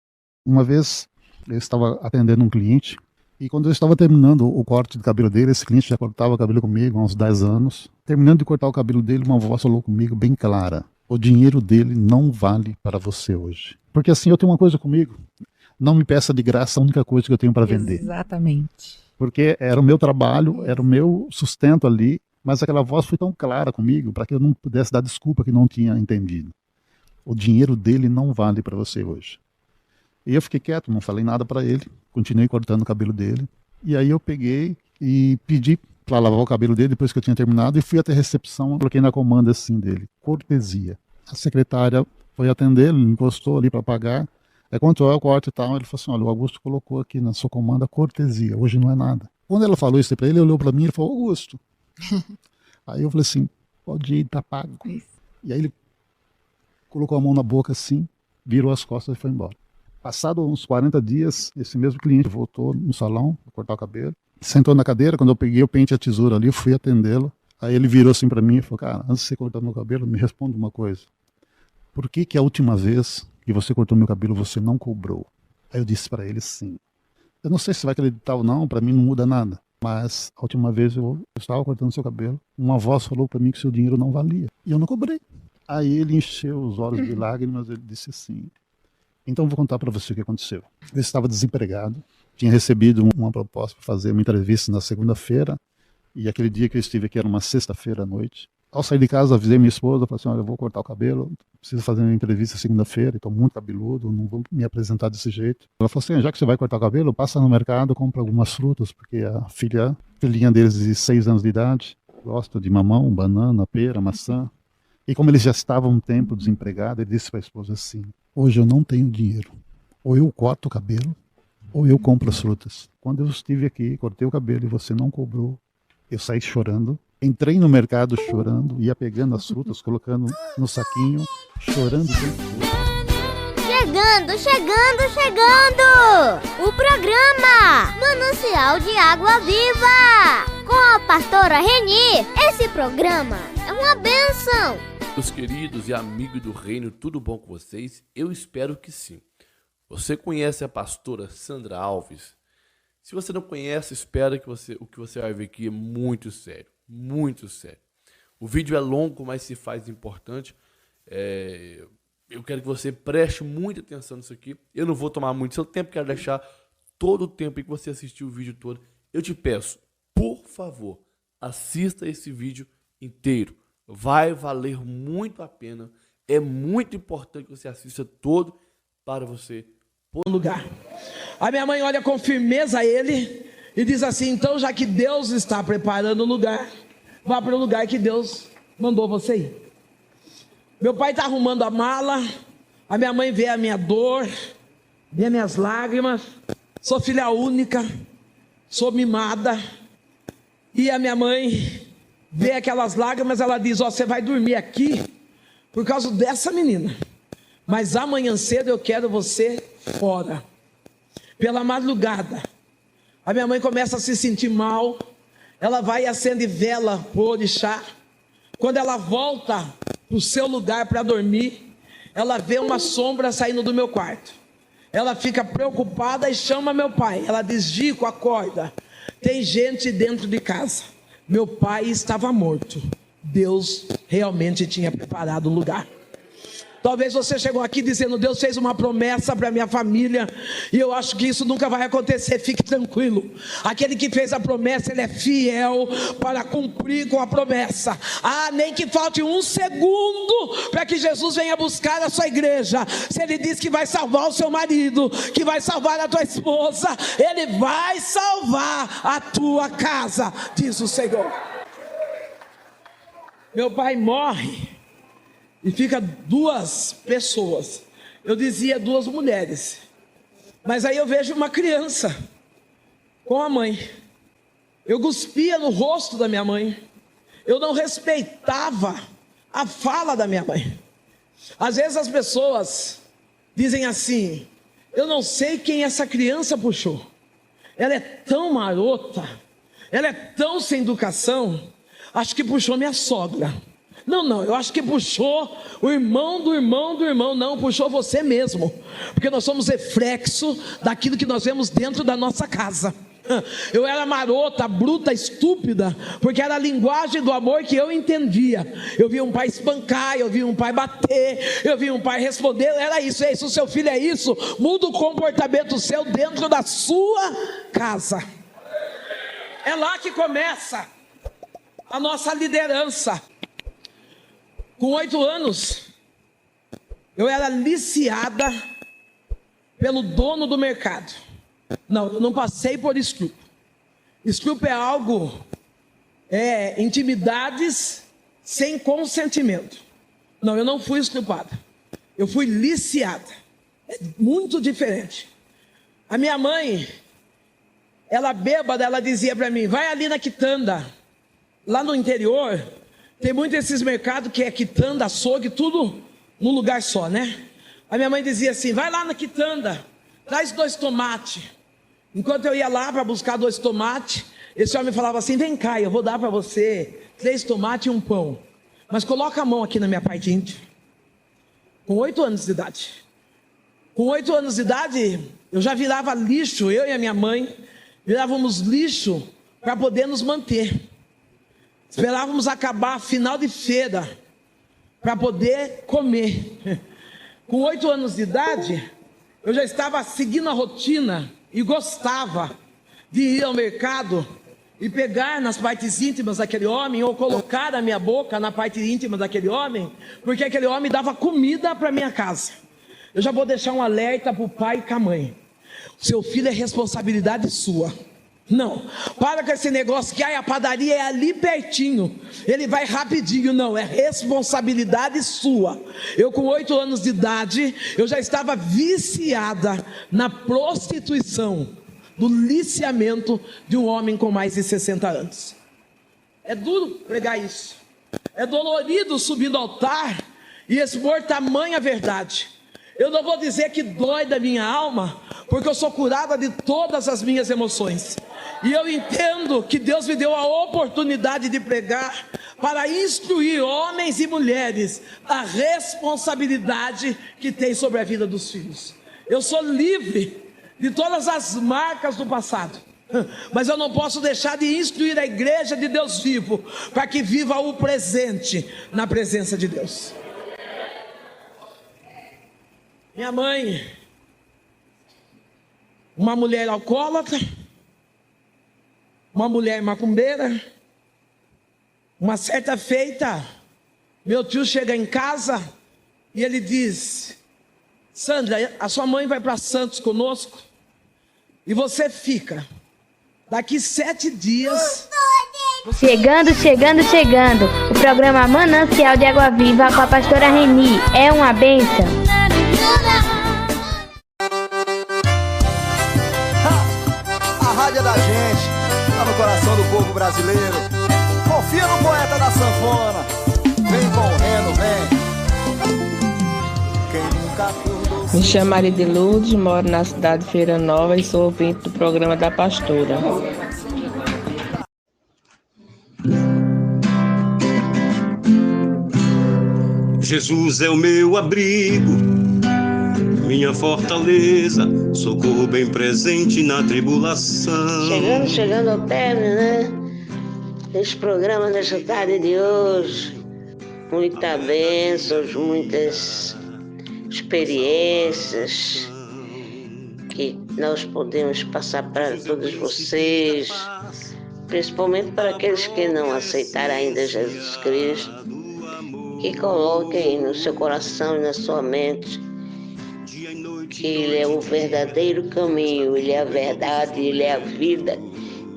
Uma vez eu estava atendendo um cliente e quando eu estava terminando o corte de cabelo dele, esse cliente já cortava o cabelo comigo há uns 10 anos. Terminando de cortar o cabelo dele, uma voz falou comigo bem clara: o dinheiro dele não vale para você hoje. Porque assim, eu tenho uma coisa comigo: não me peça de graça a única coisa que eu tenho para vender. Exatamente. Porque era o meu trabalho, era o meu sustento ali, mas aquela voz foi tão clara comigo para que eu não pudesse dar desculpa que não tinha entendido. O dinheiro dele não vale para você hoje. E eu fiquei quieto, não falei nada para ele, continuei cortando o cabelo dele. E aí eu peguei e pedi para lavar o cabelo dele depois que eu tinha terminado e fui até a recepção, coloquei na comanda assim dele: cortesia. A secretária foi atendê-lo, encostou ali para pagar. Aí quanto é o corte e tal, ele falou assim: olha, o Augusto colocou aqui na sua comanda cortesia, hoje não é nada. Quando ela falou isso para ele, ele olhou para mim e falou: Augusto. Aí eu falei assim: pode ir, tá pago. E aí ele colocou a mão na boca assim, virou as costas e foi embora. Passado uns 40 dias, esse mesmo cliente voltou no salão para cortar o cabelo, sentou na cadeira. Quando eu peguei o pente e a tesoura ali, eu fui atendê-lo. Aí ele virou assim para mim e falou: cara, antes de você cortar meu cabelo, me responda uma coisa. Por que a última vez que você cortou meu cabelo você não cobrou? Aí eu disse para ele assim: eu não sei se vai acreditar ou não, para mim não muda nada, mas a última vez eu estava cortando seu cabelo, uma voz falou para mim que seu dinheiro não valia e eu não cobrei. Aí ele encheu os olhos de lágrimas, ele disse assim: então vou contar para você o que aconteceu. Eu estava desempregado, tinha recebido uma proposta para fazer uma entrevista na segunda-feira, e aquele dia que eu estive aqui era uma sexta-feira à noite. Ao sair de casa, avisei minha esposa, falei assim: olha, eu vou cortar o cabelo, preciso fazer uma entrevista segunda-feira, estou muito cabeludo, não vou me apresentar desse jeito. Ela falou assim: já que você vai cortar o cabelo, passa no mercado, compra algumas frutas, porque a filhinha deles de 6 anos de idade gosta de mamão, banana, pera, maçã. E como eles já estavam um tempo desempregados, ele disse para a esposa assim: hoje eu não tenho dinheiro, ou eu corto o cabelo, ou eu compro as frutas. Quando eu estive aqui, cortei o cabelo e você não cobrou, eu saí chorando, entrei no mercado chorando, ia pegando as frutas, colocando no saquinho, chorando. Chegando! O programa Manancial de Água Viva com a pastora Reni. Esse programa é uma bênção. Meus queridos e amigos do reino, tudo bom com vocês? Eu espero que sim. Você conhece a pastora Sandra Alves? Se você não conhece, espera que o que você vai ver aqui é muito sério, muito sério. O vídeo é longo, mas se faz importante. Eu quero que você preste muita atenção nisso aqui. Eu não vou tomar muito seu tempo, quero deixar todo o tempo que você assistiu o vídeo todo. Eu te peço, por favor, assista esse vídeo inteiro. Vai valer muito a pena. É muito importante que você assista todo para você pôr no lugar. A minha mãe olha com firmeza a ele e diz assim: então, já que Deus está preparando o lugar, vá para o lugar que Deus mandou você ir. Meu pai está arrumando a mala, a minha mãe vê a minha dor, vê as minhas lágrimas. Sou filha única, sou mimada, e a minha mãe vê aquelas lágrimas, ela diz: ó, você vai dormir aqui por causa dessa menina, mas amanhã cedo eu quero você fora. Pela madrugada, a minha mãe começa a se sentir mal, ela vai e acende vela para o orixá. Quando ela volta para o seu lugar para dormir, ela vê uma sombra saindo do meu quarto. Ela fica preocupada e chama meu pai. Ela diz: Gico, acorda, tem gente dentro de casa. Meu pai estava morto. Deus realmente tinha preparado um lugar. Talvez você chegou aqui dizendo: Deus fez uma promessa para minha família e eu acho que isso nunca vai acontecer. Fique tranquilo, aquele que fez a promessa, ele é fiel para cumprir com a promessa. Nem que falte um segundo para que Jesus venha buscar a sua igreja. Se ele diz que vai salvar o seu marido, que vai salvar a tua esposa, ele vai salvar a tua casa, diz o Senhor. Meu pai morre e fica duas pessoas. Eu dizia duas mulheres, mas aí eu vejo uma criança com a mãe. Eu cuspia no rosto da minha mãe. Eu não respeitava a fala da minha mãe. Às vezes as pessoas dizem assim: eu não sei quem essa criança puxou. Ela é tão marota, ela é tão sem educação. Acho que puxou minha sogra. Não, eu acho que puxou o irmão do irmão do irmão. Não, puxou você mesmo, porque nós somos reflexo daquilo que nós vemos dentro da nossa casa. Eu era marota, bruta, estúpida, porque era a linguagem do amor que eu entendia. Eu via um pai espancar, eu via um pai bater, eu via um pai responder: era isso, é isso, o seu filho é isso. Muda o comportamento seu dentro da sua casa. É lá que começa a nossa liderança. Com 8 anos, eu era liciada pelo dono do mercado. Não, eu não passei por estupro. Estupro é algo, intimidades sem consentimento. Não, eu não fui estuprada. Eu fui liciada. É muito diferente. A minha mãe, ela bêbada, ela dizia para mim: vai ali na quitanda. Lá no interior tem muito esses mercados que é quitanda, açougue, tudo num lugar só, né? A minha mãe dizia assim: vai lá na quitanda, traz 2 tomates. Enquanto eu ia lá para buscar 2 tomates, esse homem falava assim: vem cá, eu vou dar para você 3 tomates e um pão, mas coloca a mão aqui na minha parte íntima. Com 8 anos de idade. Com 8 anos de idade, eu já virava lixo, eu e a minha mãe virávamos lixo para poder nos manter. Esperávamos acabar a final de feira para poder comer. Com 8 anos de idade, eu já estava seguindo a rotina e gostava de ir ao mercado e pegar nas partes íntimas daquele homem, ou colocar a minha boca na parte íntima daquele homem, porque aquele homem dava comida para minha casa. Eu já vou deixar um alerta para o pai e para a mãe: seu filho é responsabilidade sua. Não, para com esse negócio que a padaria é ali pertinho, ele vai rapidinho. Não, é responsabilidade sua. Eu com 8 anos de idade, eu já estava viciada na prostituição, do liciamento de um homem com mais de 60 anos. É duro pregar isso, é dolorido subir no altar e expor tamanha verdade. Eu não vou dizer que dói da minha alma, porque eu sou curada de todas as minhas emoções. E eu entendo que Deus me deu a oportunidade de pregar para instruir homens e mulheres a responsabilidade que tem sobre a vida dos filhos. Eu sou livre de todas as marcas do passado, mas eu não posso deixar de instruir a igreja de Deus vivo, para que viva o presente na presença de Deus. Minha mãe, uma mulher alcoólatra, uma mulher macumbeira. Uma certa feita, meu tio chega em casa e ele diz: Sandra, a sua mãe vai para Santos conosco e você fica. Daqui 7 dias... Chegando. O programa Manancial de Água Viva com a pastora Reni. É uma bênção. A rádio é da gente, tá no coração do povo brasileiro. Confia no poeta da sanfona. Vem correndo, vem. Quem nunca acordou. Me chamo Maria de Lourdes, moro na cidade de Feira Nova e sou ouvinte do programa da pastora. Jesus é o meu abrigo, minha fortaleza, socorro bem presente na tribulação. Chegando ao término, né? Desse programa nessa tarde de hoje. Muitas bênçãos, muitas experiências que nós podemos passar para todos vocês, principalmente para aqueles que não aceitaram ainda Jesus Cristo. Que coloquem no seu coração e na sua mente que Ele é o verdadeiro caminho, Ele é a verdade, Ele é a vida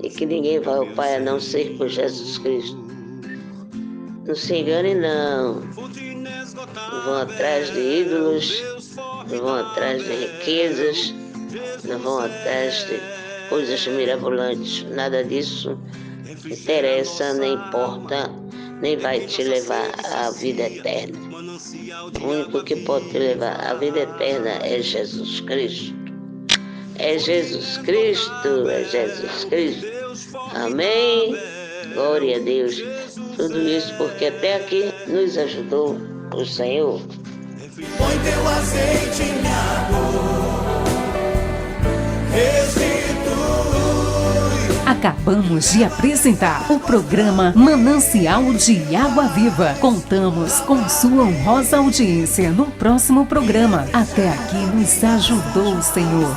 e que ninguém vai ao Pai a não ser por Jesus Cristo. Não se engane não vão atrás de ídolos, não vão atrás de riquezas, não vão atrás de coisas mirabolantes, nada disso interessa, nem importa, nem vai te levar à vida eterna. O único que pode te levar à vida eterna é Jesus Cristo. É Jesus Cristo, é Jesus Cristo. Amém? Glória a Deus. Tudo isso porque até aqui nos ajudou o Senhor. Põe teu azeite em minha dor, restitui. Acabamos de apresentar o programa Manancial de Água Viva. Contamos com sua honrosa audiência no próximo programa. Até aqui nos ajudou o Senhor.